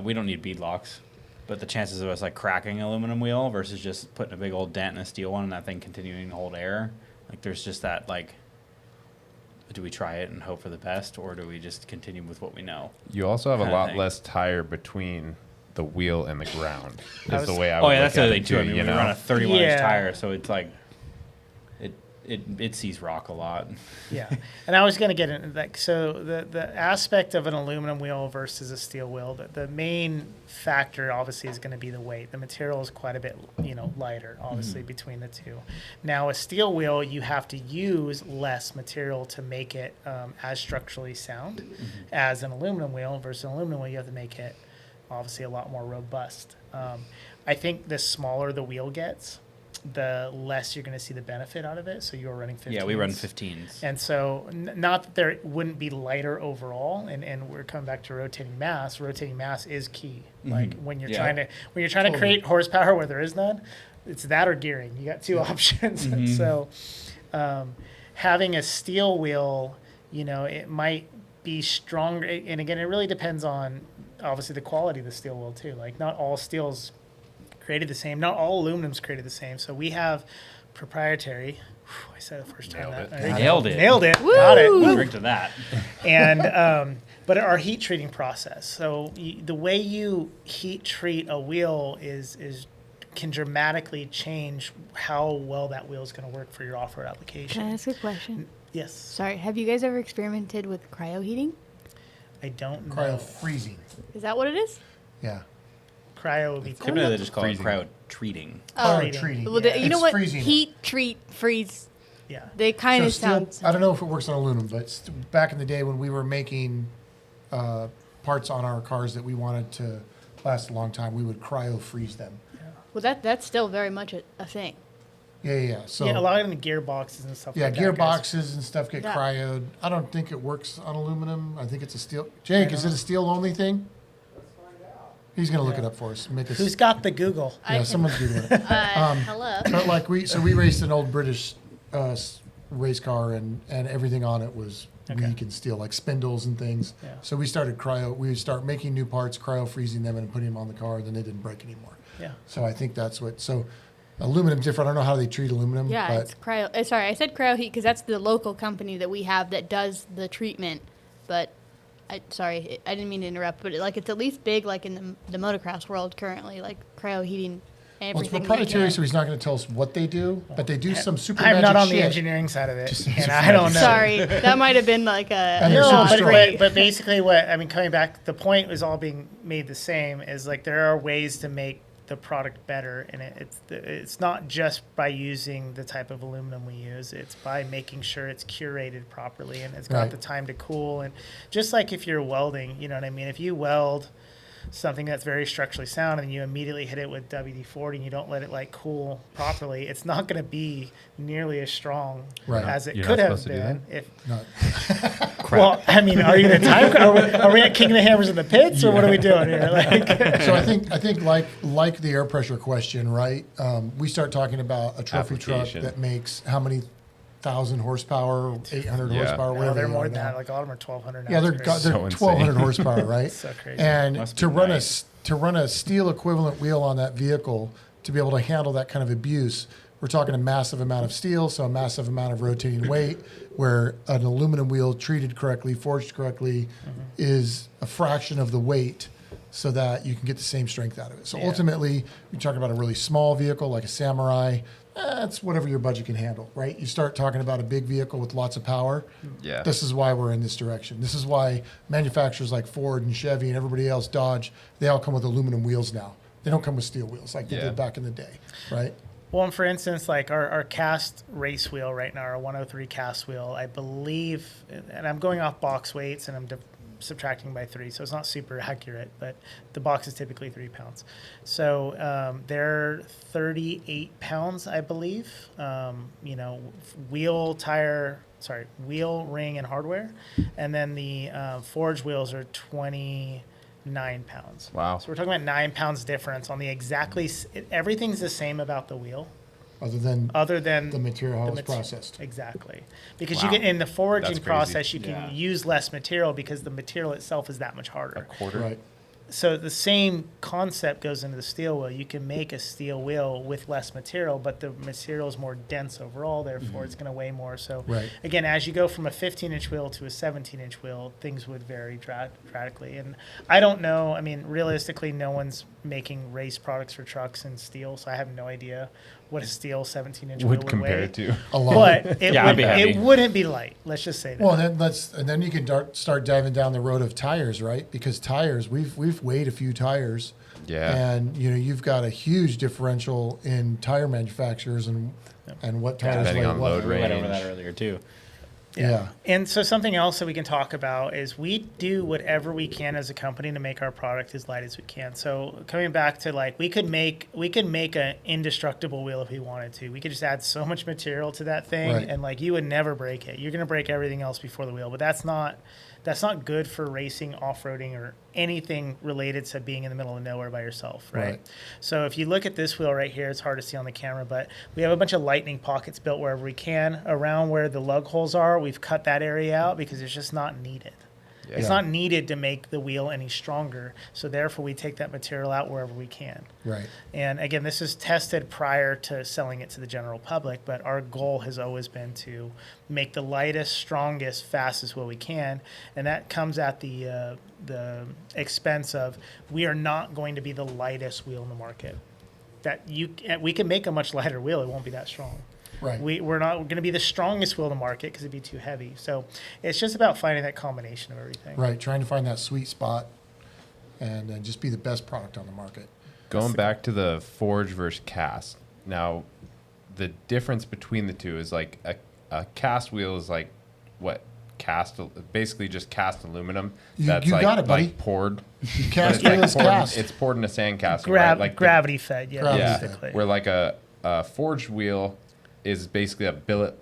we don't need bead locks. But the chances of us like cracking an aluminum wheel versus just putting a big old dent in a steel one and that thing continuing to hold air, like there's just that like, do we try it and hope for the best, or do we just continue with what we know? You also have a kinda lot thing. less tire between the wheel and the ground. I Is was- the way I would Oh yeah, look that's the at other it thing too. I too, mean, you we run a know? 31 Yeah. inch tire, so it's like it sees rock a lot. Yeah, and I was going to get into that. So the aspect of an aluminum wheel versus a steel wheel, the main factor obviously is going to be the weight. The material is quite a bit, lighter, obviously, between the two. Now, a steel wheel, you have to use less material to make it as structurally sound as an aluminum wheel. Versus an aluminum wheel, you have to make it obviously a lot more robust. I think the smaller the wheel gets, the less you're going to see the benefit out of it. So you're running 15s. Yeah, we run 15s. And so, not that there wouldn't be lighter overall, and we're coming back to rotating mass. Rotating mass is key. Like when you're Yeah. trying to create horsepower where there is none, it's that or gearing. You got two options. And so, having a steel wheel, it might be stronger. And again, it really depends on obviously the quality of the steel wheel too. Like not all steels created the same. Not all aluminum's created the same. So we have proprietary. I said it the first time. Nailed it. There you go. Nailed it. Nailed it. Got it. Woo! Drink to that. And but our heat treating process. So the way you heat treat a wheel can dramatically change how well that wheel is going to work for your off-road application. Can I ask a question? Yes, Sorry, have you guys ever experimented with cryo heating? I don't know. Cryo freezing. Is that what it is? Yeah. Cryo would be cool. Typically, they just call it Freezing. cryo treating. Cryo treating. Well, Yeah. you know It's what? freezing it. Heat, treat, freeze. Yeah. They kind So of steel, sound. I don't know if it works on aluminum, but back in the day when we were making parts on our cars that we wanted to last a long time, we would cryo freeze them. Well, that's still very much a thing. Yeah. So Yeah, a lot of them gearboxes and stuff yeah, like that. guys. gearboxes and stuff get Yeah. cryoed. I don't think it works on aluminum. I think it's a steel. Jake, is it a steel only thing? He's gonna look it up for us. Make us. Who's got the Google? I Yeah, can- someone's doing it. Hello. But like we raced an old British race car and everything on it was Okay. weak and steel, like spindles and things. Yeah. So we would start making new parts, cryo freezing them and putting them on the car, and then they didn't break anymore. Yeah. So I think that's what. So aluminum's different. I don't know how they treat aluminum. Yeah, but it's cryo. Sorry, I said cryo heat because that's the local company that we have that does the treatment. But I didn't mean to interrupt. But it's at least big, like in the motocross world currently, like cryo heating. well, it's Everything. proprietary, so he's not going to tell us what they do, but they do some super I'm magic not on the shit. engineering side of it, Just and super I don't know. Sorry, that might have been like a. And they're No, super but, strong. but basically, coming back, the point was all being made the same. Is like there are ways to make the product better, and it's not just by using the type of aluminum we use. It's by making sure it's curated properly and it's got Right. the time to cool. And just like if you're welding, you know what I mean. If you weld something that's very structurally sound and you immediately hit it with WD-40 and you don't let it cool properly, it's not going to be nearly as strong Right. as it You're could not have supposed to do been if. No. Well, I mean, are you the time? Are we at King of the Hammers in the pits, or what are we doing here? So I think like the air pressure question, right? We start talking about a trophy truck Application. that makes how many 1,000 horsepower, 800 Yeah. horsepower, No, whatever they're they more are than now. that. Like a lot of them are 1,200 now. Yeah, It's crazy. So they're insane. 1,200 horsepower, right? So crazy. And Must to be run nice. to run a steel equivalent wheel on that vehicle, to be able to handle that kind of abuse, we're talking a massive amount of steel, so a massive amount of rotating weight, where an aluminum wheel treated correctly, forged correctly, is a fraction of the weight, so that you can get the same strength out of it. So Yeah. ultimately, you're talking about a really small vehicle like a Samurai. It's whatever your budget can handle, right? You start talking about a big vehicle with lots of power. Yeah. This is why we're in this direction. This is why manufacturers like Ford and Chevy and everybody else, Dodge, they all come with aluminum wheels now. They don't come with steel wheels like they Yeah. did back in the day, right? Well, and for instance, like our cast race wheel right now, our 103 cast wheel, I believe, and I'm going off box weights and I'm subtracting by 3, so it's not super accurate, but the box is typically 3 pounds. So they're 38 pounds, I believe. Wheel, ring, and hardware. And then the forged wheels are 29 pounds. Wow. So we're talking about 9 pounds difference on the everything's the same about the wheel, Other than the the material how it's mate- processed. Exactly. Because Wow. you get in the foraging That's crazy. process, you can Yeah. use less material because the material itself is that much harder. Quarter. Right. So the same concept goes into the steel wheel. You can make a steel wheel with less material, but the material is more dense overall, therefore it's going to weigh more. So Right. again, as you go from a 15-inch wheel to a 17-inch wheel, things would vary drastically. And I don't know. I mean, realistically, no one's making race products for trucks in steel, so I have no idea what a steel 17-inch wheel Would would compare weigh. to. A lot. But it, Yeah, it'd be heavy. it wouldn't be light. Let's just say that. Well, then you can start diving down the road of tires, right? Because tires, we've weighed a few tires, Yeah. and you've got a huge differential in tire manufacturers and what tires Depending weigh on what. load We went over range. that earlier too. Yeah. And so something else that we can talk about is we do whatever we can as a company to make our product as light as we can. So coming back to like we could make an indestructible wheel if we wanted to. We could just add so much material to that thing Right. and like you would never break it. You're going to break everything else before the wheel, but that's not good for racing, off-roading, or anything related to being in the middle of nowhere by yourself, right? Right. So if you look at this wheel right here, it's hard to see on the camera, but we have a bunch of lightning pockets built wherever we can. Around where the lug holes are, we've cut that area out because it's just not needed. Yeah. It's not needed to make the wheel any stronger, so therefore we take that material out wherever we can. Right. And again, this is tested prior to selling it to the general public, but our goal has always been to make the lightest, strongest, fastest wheel we can, and that comes at the expense of we are not going to be the lightest wheel in the market. We can make a much lighter wheel; it won't be that strong. Right. We're not going to be the strongest wheel in the market because it'd be too heavy. So it's just about finding that combination of everything. Right. Trying to find that sweet spot and just be the best product on the market. Going back to the forge versus cast. Now, the difference between the two is like a cast wheel is like what basically just cast aluminum. You that's got it, buddy. like poured. Cast But it's wheel is poured, cast. It's poured in a sand casting, right? Like Gravity fed, yeah, Gravity yeah, fed. basically. where like a forged wheel is basically a billet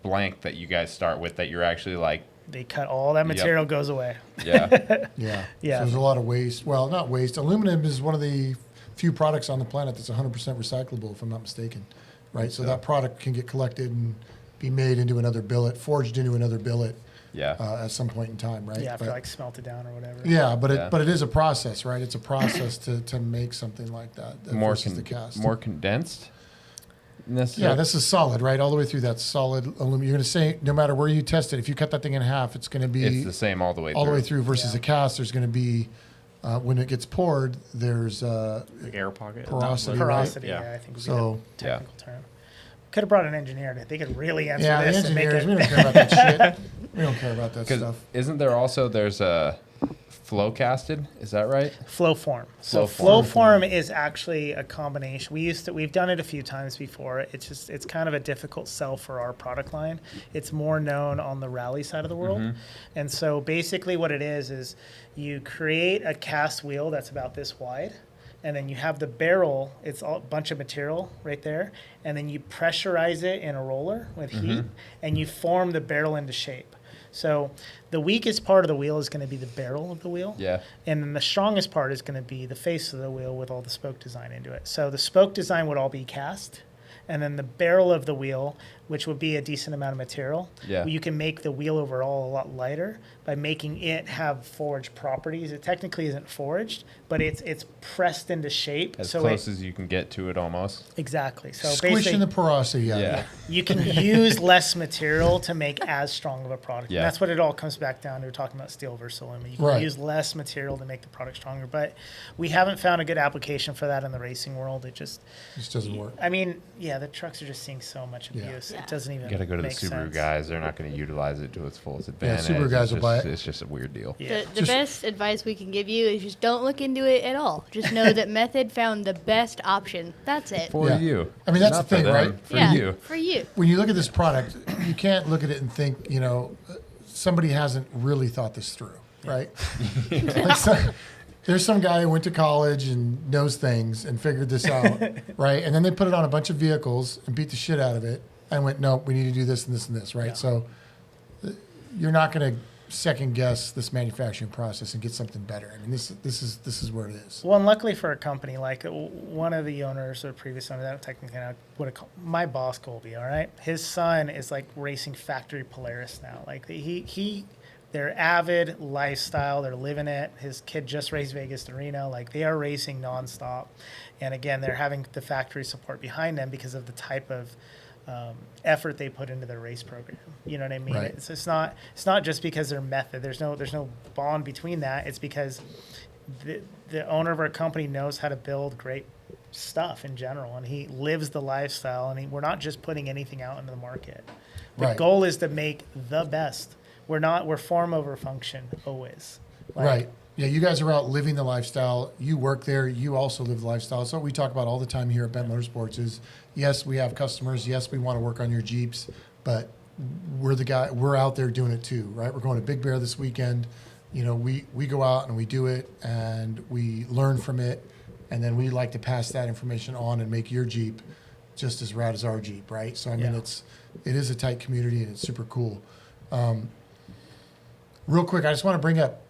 blank that you guys start with that you're actually like, They cut all that material goes away. yeah, Yeah. Yeah. So there's a lot of waste. Well, not waste. Aluminum is one of the few products on the planet that's 100% recyclable, if I'm not mistaken. Right. So that product can get collected and be made into another billet, forged into another billet yeah. at some point in time, right? Yeah, after But- like smelt it down or whatever. yeah, but Yeah. it is a process, right? It's a process to make something like that versus the cast. more condensed. Yeah, this is solid, right? All the way through that solid aluminum. You're going to say no matter where you test it, if you cut that thing in half, it's going to be It's the same all the way all through. the way through. Versus Yeah. a cast, there's going to be when it gets poured, there's Like air pocket. Porosity, right? Porosity, Yeah. yeah, I think would So- be the technical term. Could have brought an engineer. They could really answer yeah, the this and make engineers. it. We don't care about that shit. We don't care about that Because stuff. isn't there also there's a flow casted? Is that right? Flow form. So Flow flow form is actually a combination. We've done it a few times before. It's kind of a difficult sell for our product line. It's more known on the rally side of the world. And so basically what it is you create a cast wheel that's about this wide, and then you have the barrel, it's a bunch of material right there, and then you pressurize it in a roller with heat, and you form the barrel into shape. So the weakest part of the wheel is going to be the barrel of the wheel. Yeah. And then the strongest part is going to be the face of the wheel with all the spoke design into it. So the spoke design would all be cast. And then the barrel of the wheel which would be a decent amount of material. Yeah. You can make the wheel overall a lot lighter by making it have forged properties. It technically isn't forged, but it's pressed into shape. As so close as you can get to it, almost. exactly. So Squishing basically, the porosity out of Yeah. it. you can use less material to make as strong of a product. Yeah. And that's what it all comes back down to. We're talking about steel versus aluminum. You can Right. use less material to make the product stronger, but we haven't found a good application for that in the racing world. It just Doesn't work. I mean, yeah, the trucks are just seeing so much Yeah. abuse. Yeah. It doesn't even You got to go to the make Subaru sense. guys. They're not going to utilize it to its fullest Yeah, advantage. Subaru guys It's will buy just- it. It's just a weird deal. Yeah. The Just- best advice we can give you is just don't look into it at all. Just know that Method found the best option. That's it. For Yeah. you. I mean, that's Not the for thing, them, right? For yeah, you. for you. When you look at this product, you can't look at it and think, somebody hasn't really thought this through, right? There's some guy who went to college and knows things and figured this out, right? And then they put it on a bunch of vehicles and beat the shit out of it and went, no, we need to do this and this and this, right? Yeah. So you're not going to second guess this manufacturing process and get something better. I mean, this is where it is. Well, and luckily for a company, like one of the owners or previous owner, that technically I would have called my boss Colby. All right, his son is like racing factory Polaris now. Like they're avid lifestyle. They're living it. His kid just raced Vegas to Reno. Like they are racing nonstop, and again, they're having the factory support behind them because of the type of effort they put into their race program. You know what I mean? Right. It's not just because they're Method. There's no bond between that. It's because the owner of our company knows how to build great stuff in general, and he lives the lifestyle. And we're not just putting anything out into the market. The Right. goal is to make the best. We're form over function always. Like, Right. Yeah, you guys are out living the lifestyle. You work there. You also live the lifestyle. So what we talk about all the time here at Bent Motorsports is, yes, we have customers. Yes, we want to work on your Jeeps, but we're out there doing it too, right? We're going to Big Bear this weekend. We go out and we do it and we learn from it. And then we like to pass that information on and make your Jeep just as rad as our Jeep, right? So, I mean, Yeah. it is a tight community and it's super cool. Real quick, I just want to bring up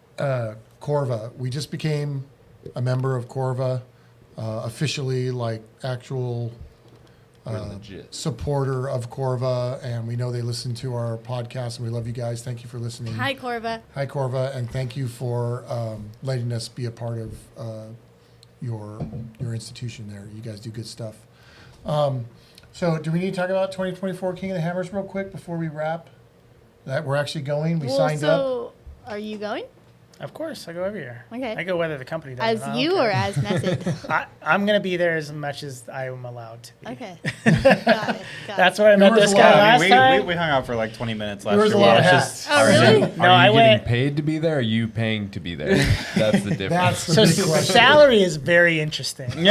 Corva. We just became a member of Corva, officially, like actual We're legit. supporter of Corva, and we know they listen to our podcast, and we love you guys. Thank you for listening. Hi, Corva. Hi, Corva, and thank you for letting us be a part of your institution there. You guys do good stuff. So do we need to talk about 2024 King of the Hammers real quick before we wrap? That we're actually going. We signed up. So, are you going? Of course, I go every year. Okay. I go whether the company does. As you or as Method? I'm going to be there as much as I am allowed to be. Okay. Got it. That's where I met was this a guy lot. last we time. hung out for like 20 minutes last There was year. a lot while of it's hats. Oh, really? No, Are I you went. getting paid to be there? Or are you paying to be there? That's the difference. That's the So big question. salary is very interesting. Oh,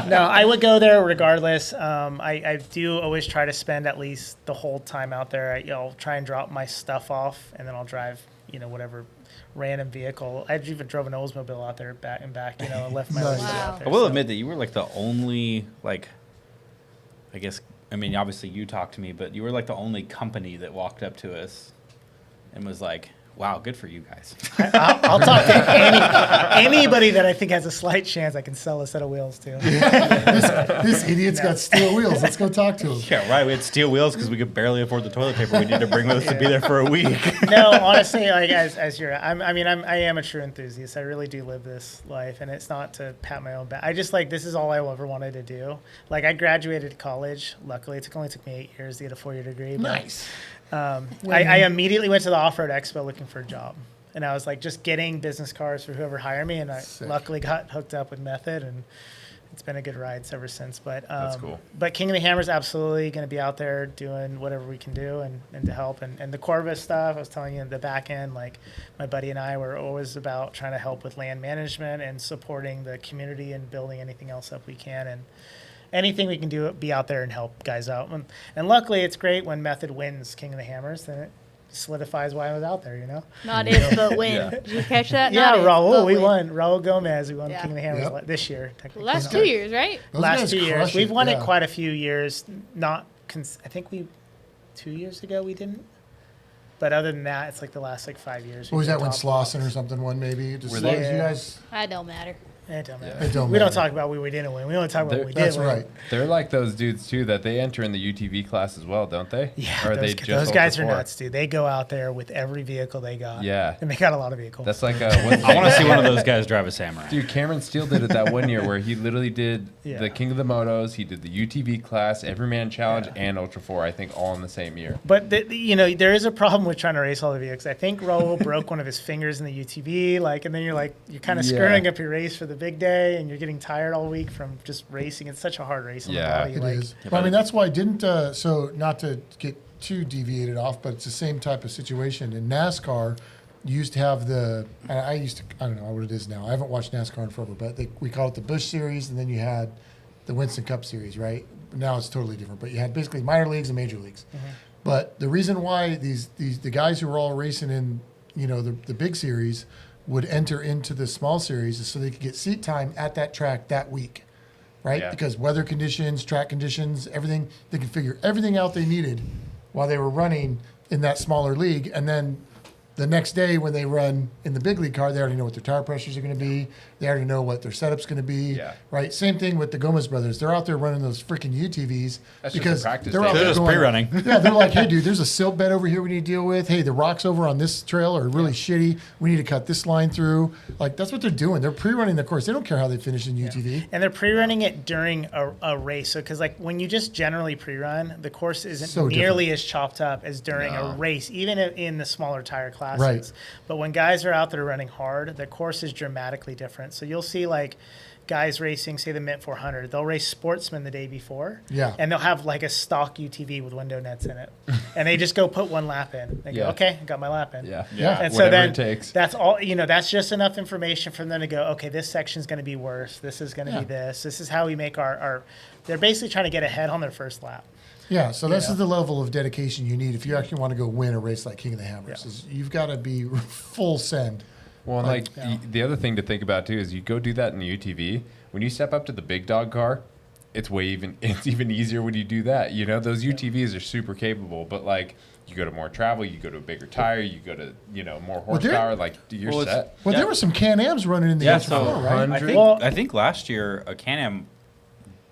No, I would go there regardless. I do always try to spend at least the whole time out there. I'll try and drop my stuff off, and then I'll drive, whatever random vehicle. I even drove an Oldsmobile out there back and back, and left my Nice. Oldsmobile Wow. out there. I will so- admit that you were like the only, obviously you talked to me, but you were like the only company that walked up to us and was like, wow, good for you guys. I'll talk to anybody that I think has a slight chance I can sell a set of wheels to. This idiot's got steel wheels. Let's go talk to him. Yeah, right. We had steel wheels because we could barely afford the toilet paper we needed to bring with us to be there for a week. No, honestly, like as you're, I am a true enthusiast. I really do live this life, and it's not to pat my own back. I just this is all I ever wanted to do. Like I graduated college. Luckily, it only took me 8 years to get a 4-year degree. But, Nice. I immediately went to the off-road expo looking for a job, and I was like just getting business cards for whoever hired me, and I Sick. luckily got hooked up with Method, and it's been a good ride ever since. But That's cool. But King of the Hammer is absolutely going to be out there doing whatever we can do and to help. And the Corvus stuff, I was telling you in the back end, like my buddy and I were always about trying to help with land management and supporting the community and building anything else up we can. And anything we can do, be out there and help guys out. And luckily, it's great when Method wins King of the Hammers, then it solidifies why I was out there, Not if, but when. Yeah. Did you catch that? Yeah, Not if, Raul, but we when. won. Raul Gomez, we won Yeah. King of the Hammers Yep. this year. Technically. Last No. 2 years, right? Those Last guys 2 years. crush We've it, won yeah. it quite a few years. I think 2 years ago we didn't. But other than that, it's like the last 5 years. What was we've that been when top Slauson or dogs. something won? Maybe just Were as long they- as you guys. That don't matter. It don't matter. It don't We don't matter. talk about what we didn't win. We only talk about what we did That's win. right. They're like those dudes too that they enter in the UTV class as well, don't they? Yeah, Or are they those, just those guys are Ultra 4? nuts, dude. They go out there with every vehicle they got. Yeah. And they got a lot of vehicles. That's like I want to see one of those guys drive a Samurai. Dude, Cameron Steele did it that one year where he literally did Yeah. the King of the Motos, he did the UTV class, Everyman Challenge, Yeah. and Ultra 4, I think, all in the same year. But there is a problem with trying to race all the vehicles. I think Raul broke one of his fingers in the UTV, and then you're kind of Yeah. screwing up your race for the big day, and you're getting tired all week from just racing. It's such a hard race on Yeah. the body. It is. But I mean, that's why so not to get too deviated off, but it's the same type of situation. In NASCAR, you used to have I don't know what it is now. I haven't watched NASCAR in forever, but we call it the Busch Series, and then you had the Winston Cup Series, right? Now it's totally different, but you had basically minor leagues and major leagues. Mm-hmm. But the reason why the guys who were all racing in, the big series would enter into the small series is so they could get seat time at that track that week, right? Yeah. Because weather conditions, track conditions, everything, they could figure everything out they needed while they were running in that smaller league. And then the next day when they run in the big league car, they already know what their tire pressures are going to be. They already know what their setup's going to be, Yeah. right? Same thing with the Gomez brothers. They're out there running those freaking UTVs That's just because a practice they're day. out They're there just going, pre-running. yeah, they're like, hey, dude, there's a silt bed over here we need to deal with. Hey, the rocks over on this trail are really shitty. We need to cut this line through. Like, that's what they're doing. They're pre-running the course. They don't care how they finish in UTV. And they're pre-running it during a race. So, because when you just generally pre-run, the course isn't So nearly as chopped up as during No. a race, even in the smaller tire classes. Right. But when guys are out there running hard, the course is dramatically different. So you'll see guys racing, say the Mint 400, they'll race Sportsman the day before. Yeah. And they'll have a stock UTV with window nets in it. And they just go put one lap in. They go, Yeah. okay, I got my lap in. Yeah. Yeah. And so Whatever then it takes. that's all, that's just enough information for them to go, okay, this section's going to be worse. This is going to Yeah. be this. This is how we make they're basically trying to get ahead on their first lap. Yeah, so this Yeah. is the level of dedication you need if you actually want to go win a race like King of the Hammers. Yeah. Is you've got to be full send. Well, and Yeah. the other thing to think about too is you go do that in the UTV. When you step up to the big dog car, it's even easier when you do that. Those UTVs are super capable, but you go to more travel, you go to a bigger tire, you go to more horsepower. You're Well, it's- set. Well, Yeah. there were some Can-Ams running in the Yeah, Ultra so 4, right? I think last year a Can-Am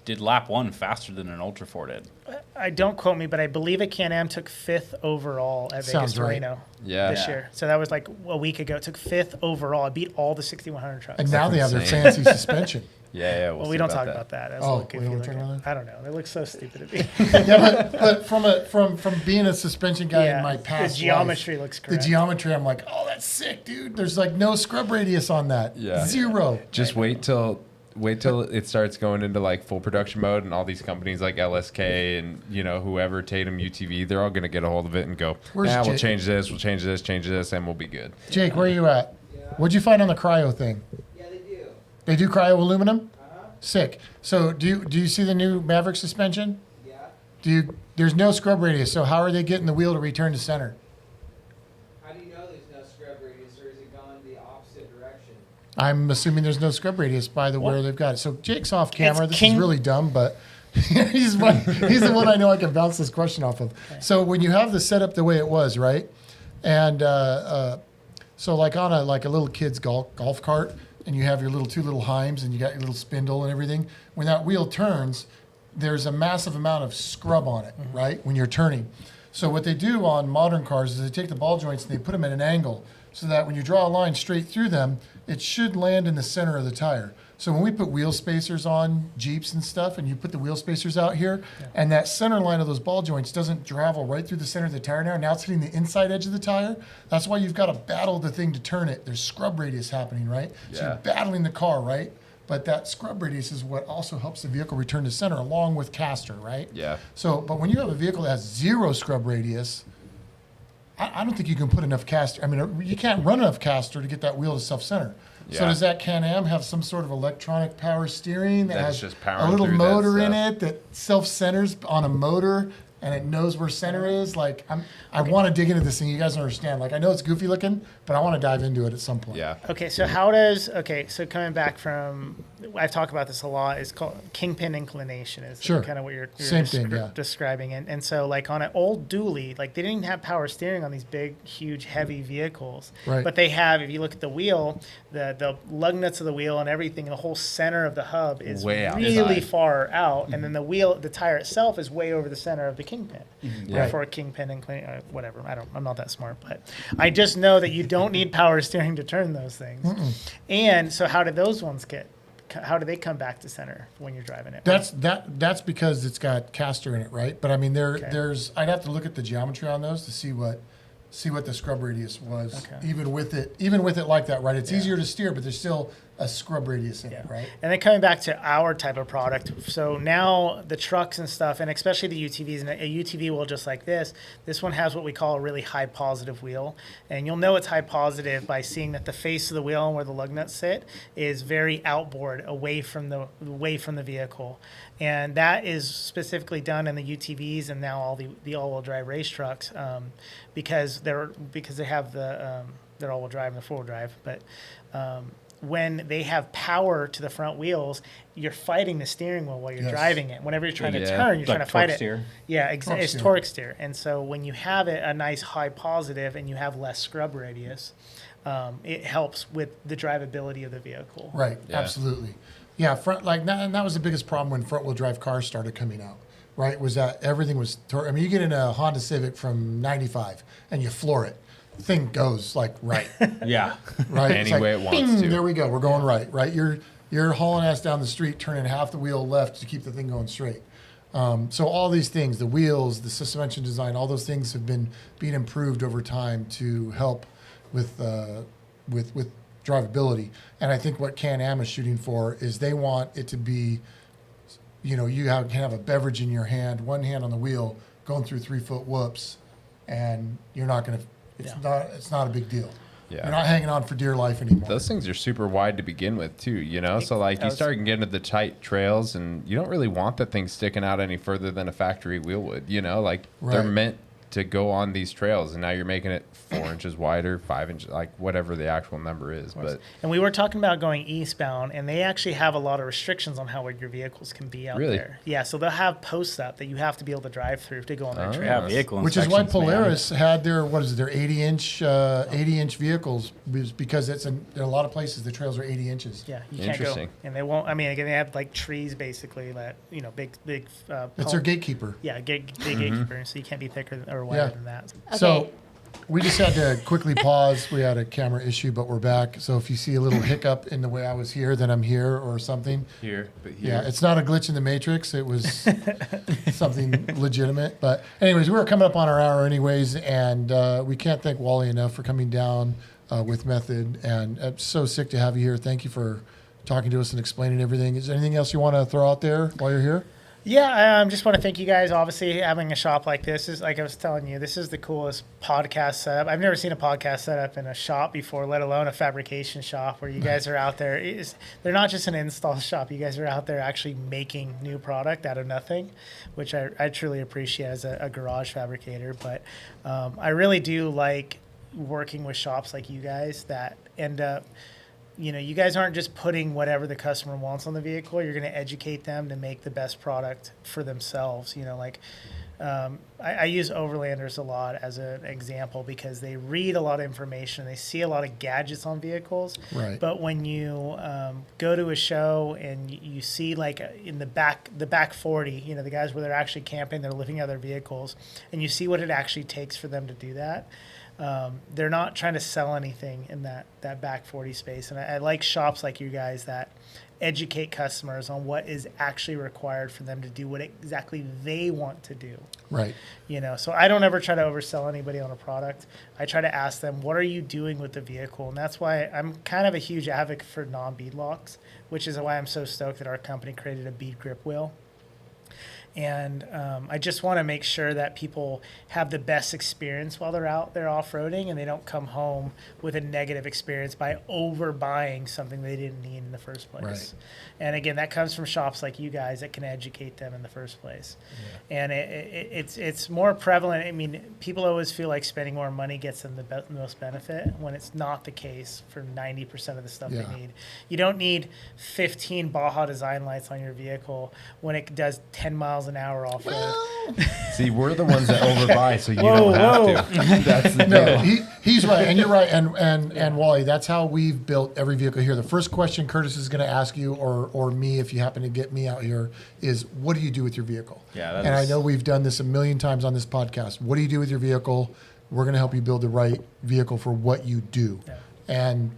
did lap 1 faster than an Ultra 4 did. I don't quote me, but I believe a Can-Am took 5th overall at Sounds Vegas right. Reno Yeah. this year. So that was a week ago. It took 5th overall. It beat all the 6100 trucks. And now That's they have their insane. fancy suspension. Yeah. well, see we don't about talk that. about that. That's Oh, a little we goofy don't looking. talk about that? I don't know. It looks so stupid to me. Yeah, but from being a suspension guy in my past the geometry life, looks the correct. geometry, I'm like, oh, that's sick, dude. There's no scrub radius on that. Yeah. 0. Just wait till it starts going into full production mode, and all these companies like LSK and whoever Tatum UTV, they're all gonna get a hold of it and go, Where's we'll Jake? change this, change this, and we'll be good. Jake, where are you at? What'd you find on the cryo thing? Yeah, they do. They do cryo aluminum? Uh-huh. Sick. So do you see the new Maverick suspension? Yeah. There's no scrub radius, so how are they getting the wheel to return to center? How do you know there's no scrub radius, or is it going the opposite direction? I'm assuming there's no scrub radius by where they've got it. So Jake's off camera. This is King- really dumb, but he's the one I know I can bounce this question off of. So when you have the setup the way it was, right? And so on a little kid's golf cart, and you have your two little Heims, and you got your little spindle and everything. When that wheel turns, there's a massive amount of scrub on it, right? When you're turning. So what they do on modern cars is they take the ball joints and they put them at an angle so that when you draw a line straight through them, it should land in the center of the tire. So when we put wheel spacers on Jeeps and stuff, and you put the wheel spacers out here, and that center line of those ball joints doesn't travel right through the center of the tire now it's hitting the inside edge of the tire. That's why you've got to battle the thing to turn it. There's scrub radius happening, right? So Yeah. you're battling the car, right? But that scrub radius is what also helps the vehicle return to center along with caster, right? Yeah. So, but when you have a vehicle that has 0 scrub radius, I don't think you can put enough caster. I mean, you can't run enough caster to get that wheel to self-center. So Yeah. does that Can-Am have some sort of electronic power steering that That's has just a powering little through that motor in stuff. it that self-centers on a motor and it knows where center is. Like I want to dig into this thing. You guys understand? Like I know it's goofy looking, but I want to dive into it at some point. Yeah. Okay, so so coming back from, I've talked about this a lot, it's called kingpin inclination is Sure. kind of what you're Same thing, yeah. describing. And so like on an old dually, like they didn't have power steering on these big, huge, heavy vehicles. Right. But they have, if you look at the wheel, the lug nuts of the wheel and everything, the whole center of the hub is Way really outside. far out. And then the tire itself is way over the center of the kingpin. Right. For a kingpin inclination, whatever. I'm not that smart, but I just know that you don't need power steering to turn those things. And so how did those ones how do they come back to center when you're driving it? That's because it's got caster in it, right? But I mean, Okay. there's I'd have to look at the geometry on those to see what the scrub radius was. Okay. Even with it like that, right? It's easier to steer, but there's still a scrub radius in it, right? And then coming back to our type of product, so now the trucks and stuff, and especially the UTVs, and a UTV wheel just like this one has what we call a really high positive wheel. And you'll know it's high positive by seeing that the face of the wheel and where the lug nuts sit is very outboard, away from the vehicle. And that is specifically done in the UTVs and now all the all-wheel drive race trucks because they have they're all-wheel drive and the four-wheel drive, but when they have power to the front wheels, you're fighting the steering wheel while you're Yes. driving it. Whenever you're trying to Yeah. turn, you're Like trying to fight torque it. steer. Yeah, Torque it's steer. torque steer. And so when you have a nice high positive and you have less scrub radius, it helps with the drivability of the vehicle. Right. Yeah. Absolutely. Yeah. And that was the biggest problem when front wheel drive cars started coming out. Right. Was that everything was? You get in a Honda Civic from '95 and you floor it. Thing goes like right. Yeah. Right. Any It's way it wants bing, to. There we go. We're going right. You're hauling ass down the street, turning half the wheel left to keep the thing going straight. So all these things, the wheels, the suspension design, all those things have been being improved over time to help with drivability. And I think what Can-Am is shooting for is they want it to be, you can have a beverage in your hand, one hand on the wheel, going through 3-foot whoops, and you're not going to. It's not a big deal. Yeah. You're not hanging on for dear life anymore. Those things are super wide to begin with, too, So, like, you start getting into the tight trails, and you don't really want the thing sticking out any further than a factory wheel would, Like, they're Right. meant to go on these trails, and now you're making it 4 inches wider, 5 inches, like, whatever the actual number is. But And we were talking about going eastbound, and they actually have a lot of restrictions on how wide your vehicles can be out Really? there. Yeah, so they'll have posts up that you have to be able to drive through to go on their Oh. trails. Yeah, vehicle Which is why inspections, man. Polaris had their 80-inch vehicles, because in a lot of places the trails are 80 inches. Yeah, you can't go, Interesting. and they won't. I mean, again, they have like trees basically that big. It's their gatekeeper. Yeah, big gatekeeper, so you can't be thicker or wider Yeah. than that. So Okay. we just had to quickly pause. We had a camera issue, but we're back. So if you see a little hiccup in the way I was here, then I'm here or something. here, Yeah, it's not a glitch in the matrix. It was something legitimate. But anyways, we were coming up on our hour anyways, and we can't thank Wally enough for coming down with Method. And I'm so sick to have you here. Thank you for talking to us and explaining everything. Is there anything else you want to throw out there while you're here? Yeah, I just want to thank you guys. Obviously, having a shop like this is, like I was telling you, this is the coolest podcast setup. I've never seen a podcast setup in a shop before, let alone a fabrication shop where you guys are out there. They're not just an install shop. You guys are out there actually making new product out of nothing, which I truly appreciate as a garage fabricator. But I really do like working with shops like you guys that end up, you guys aren't just putting whatever the customer wants on the vehicle. You're going to educate them to make the best product for themselves. I use Overlanders a lot as an example because they read a lot of information. They see a lot of gadgets on vehicles. Right. But when you go to a show and you see like in the back 40, the guys where they're actually camping, they're lifting other vehicles, and you see what it actually takes for them to do that. They're not trying to sell anything in that back 40 space. And I like shops like you guys that educate customers on what is actually required for them to do what exactly they want to do. Right. So I don't ever try to oversell anybody on a product. I try to ask them, what are you doing with the vehicle? And that's why I'm kind of a huge advocate for non-bead locks, which is why I'm so stoked that our company created a bead grip wheel. And I just want to make sure that people have the best experience while they're out there off-roading, and they don't come home with a negative experience by overbuying something they didn't need in the first place. Right. And again, that comes from shops like you guys that can educate them in the first place. And it's more prevalent. I mean, people always feel like spending more money gets them the most benefit, when it's not the case for 90% of the stuff Yeah. they need. You don't need 15 Baja design lights on your vehicle when it does 10 miles an hour off road. See, we're the ones that overbuy, so you Whoa, don't have to. That's the No, deal. he's right, and you're right, and Wally, that's how we've built every vehicle here. The first question Curtis is going to ask you, or me, if you happen to get me out here, is what do you do with your vehicle? Yeah, and I know we've done this a million times on this podcast. What do you do with your vehicle? We're going to help you build the right vehicle for what you do, and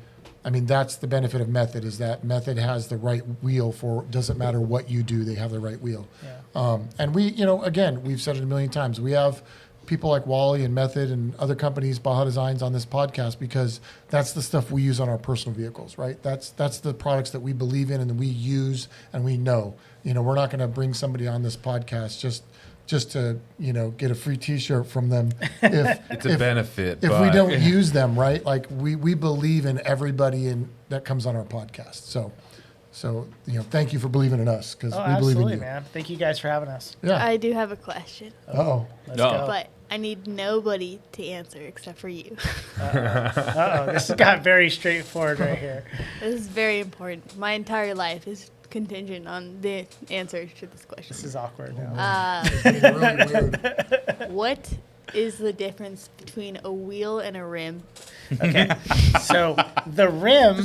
I mean, that's the benefit of Method, is that Method has the right wheel for, doesn't matter what you do, they have the right wheel. And we, again, we've said it a million times. We have people like Wally and Method and other companies, Baja Designs, on this podcast because that's the stuff we use on our personal vehicles, right? That's the products that we believe in and that we use and we know. We're not going to bring somebody on this podcast just to get a free T-shirt from them. It's a benefit. If but we don't use them, right? Like we believe in everybody that comes on our podcast. So thank you for believing in us, because Oh, we believe in absolutely, you. man. Thank you guys for having us. Yeah. I do have a question, Oh. Let's No. go. but I need nobody to answer except for you. Uh-oh, this got very straightforward right here. This is very important. My entire life is contingent on the answer to this question. This is awkward now. It's really weird. What is the difference between a wheel and a rim? Okay, so the rim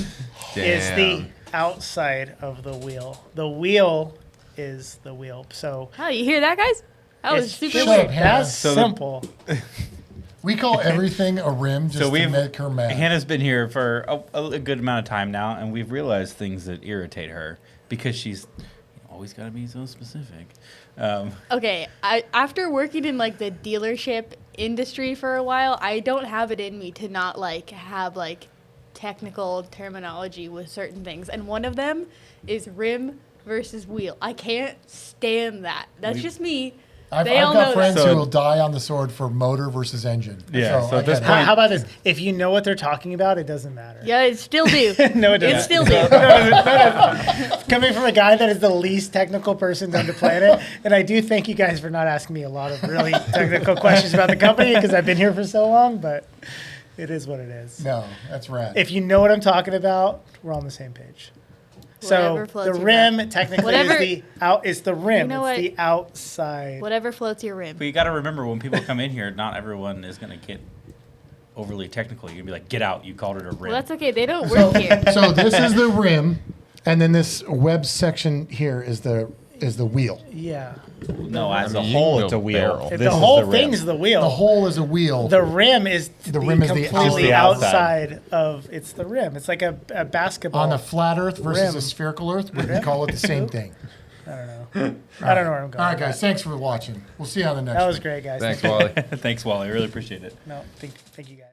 is the Damn. outside of the wheel. The wheel is the wheel. So Oh, you hear that, guys? That was it's super Shut weird. up, Hannah. that's So the- simple. We call everything a rim just So to we've make her mad. Hannah's been here for a good amount of time now, and we've realized things that irritate her because she's always got to be so specific. Okay, after working in like the dealership industry for a while, I don't have it in me to not have technical terminology with certain things, and one of them is rim versus wheel. I can't stand that. That's just me. I've They all got know friends that. So- who will die on the sword for motor versus engine. Yeah, so I at this get it. point- How about this? If you know what they're talking about, it doesn't matter. Yeah, it still do. No, it It doesn't. still do. Coming from a guy that is the least technical person on the planet, and I do thank you guys for not asking me a lot of really technical questions about the company because I've been here for so long, but it is what it is. No, that's rad. If you know what I'm talking about, we're on the same page. So Whatever floats the your rim boat. technically Whatever- is the out. It's the rim. You know it's what? the outside. Whatever floats your rim. But you got to remember, when people come in here, not everyone is going to get overly technical. You're going to be like, get out. You called it a rim. Well, that's okay. They don't So, work here. so this is the rim, and then this web section here is the wheel. Yeah. no, as I mean, a you whole, can it's a go wheel. barrel. If This the is whole rim. thing's the wheel. The whole is a wheel. The rim is The rim is the completely outside. outside of. It's the rim. It's like a basketball. On a flat Earth versus Rim. a spherical Earth, we call it the same thing. I don't know. I don't know where I'm going. All right, with guys. that. Thanks for watching. We'll see you on the next That was one. great, guys. Thanks, Wally. Thanks, Wally. I really appreciate it. No, thank you guys.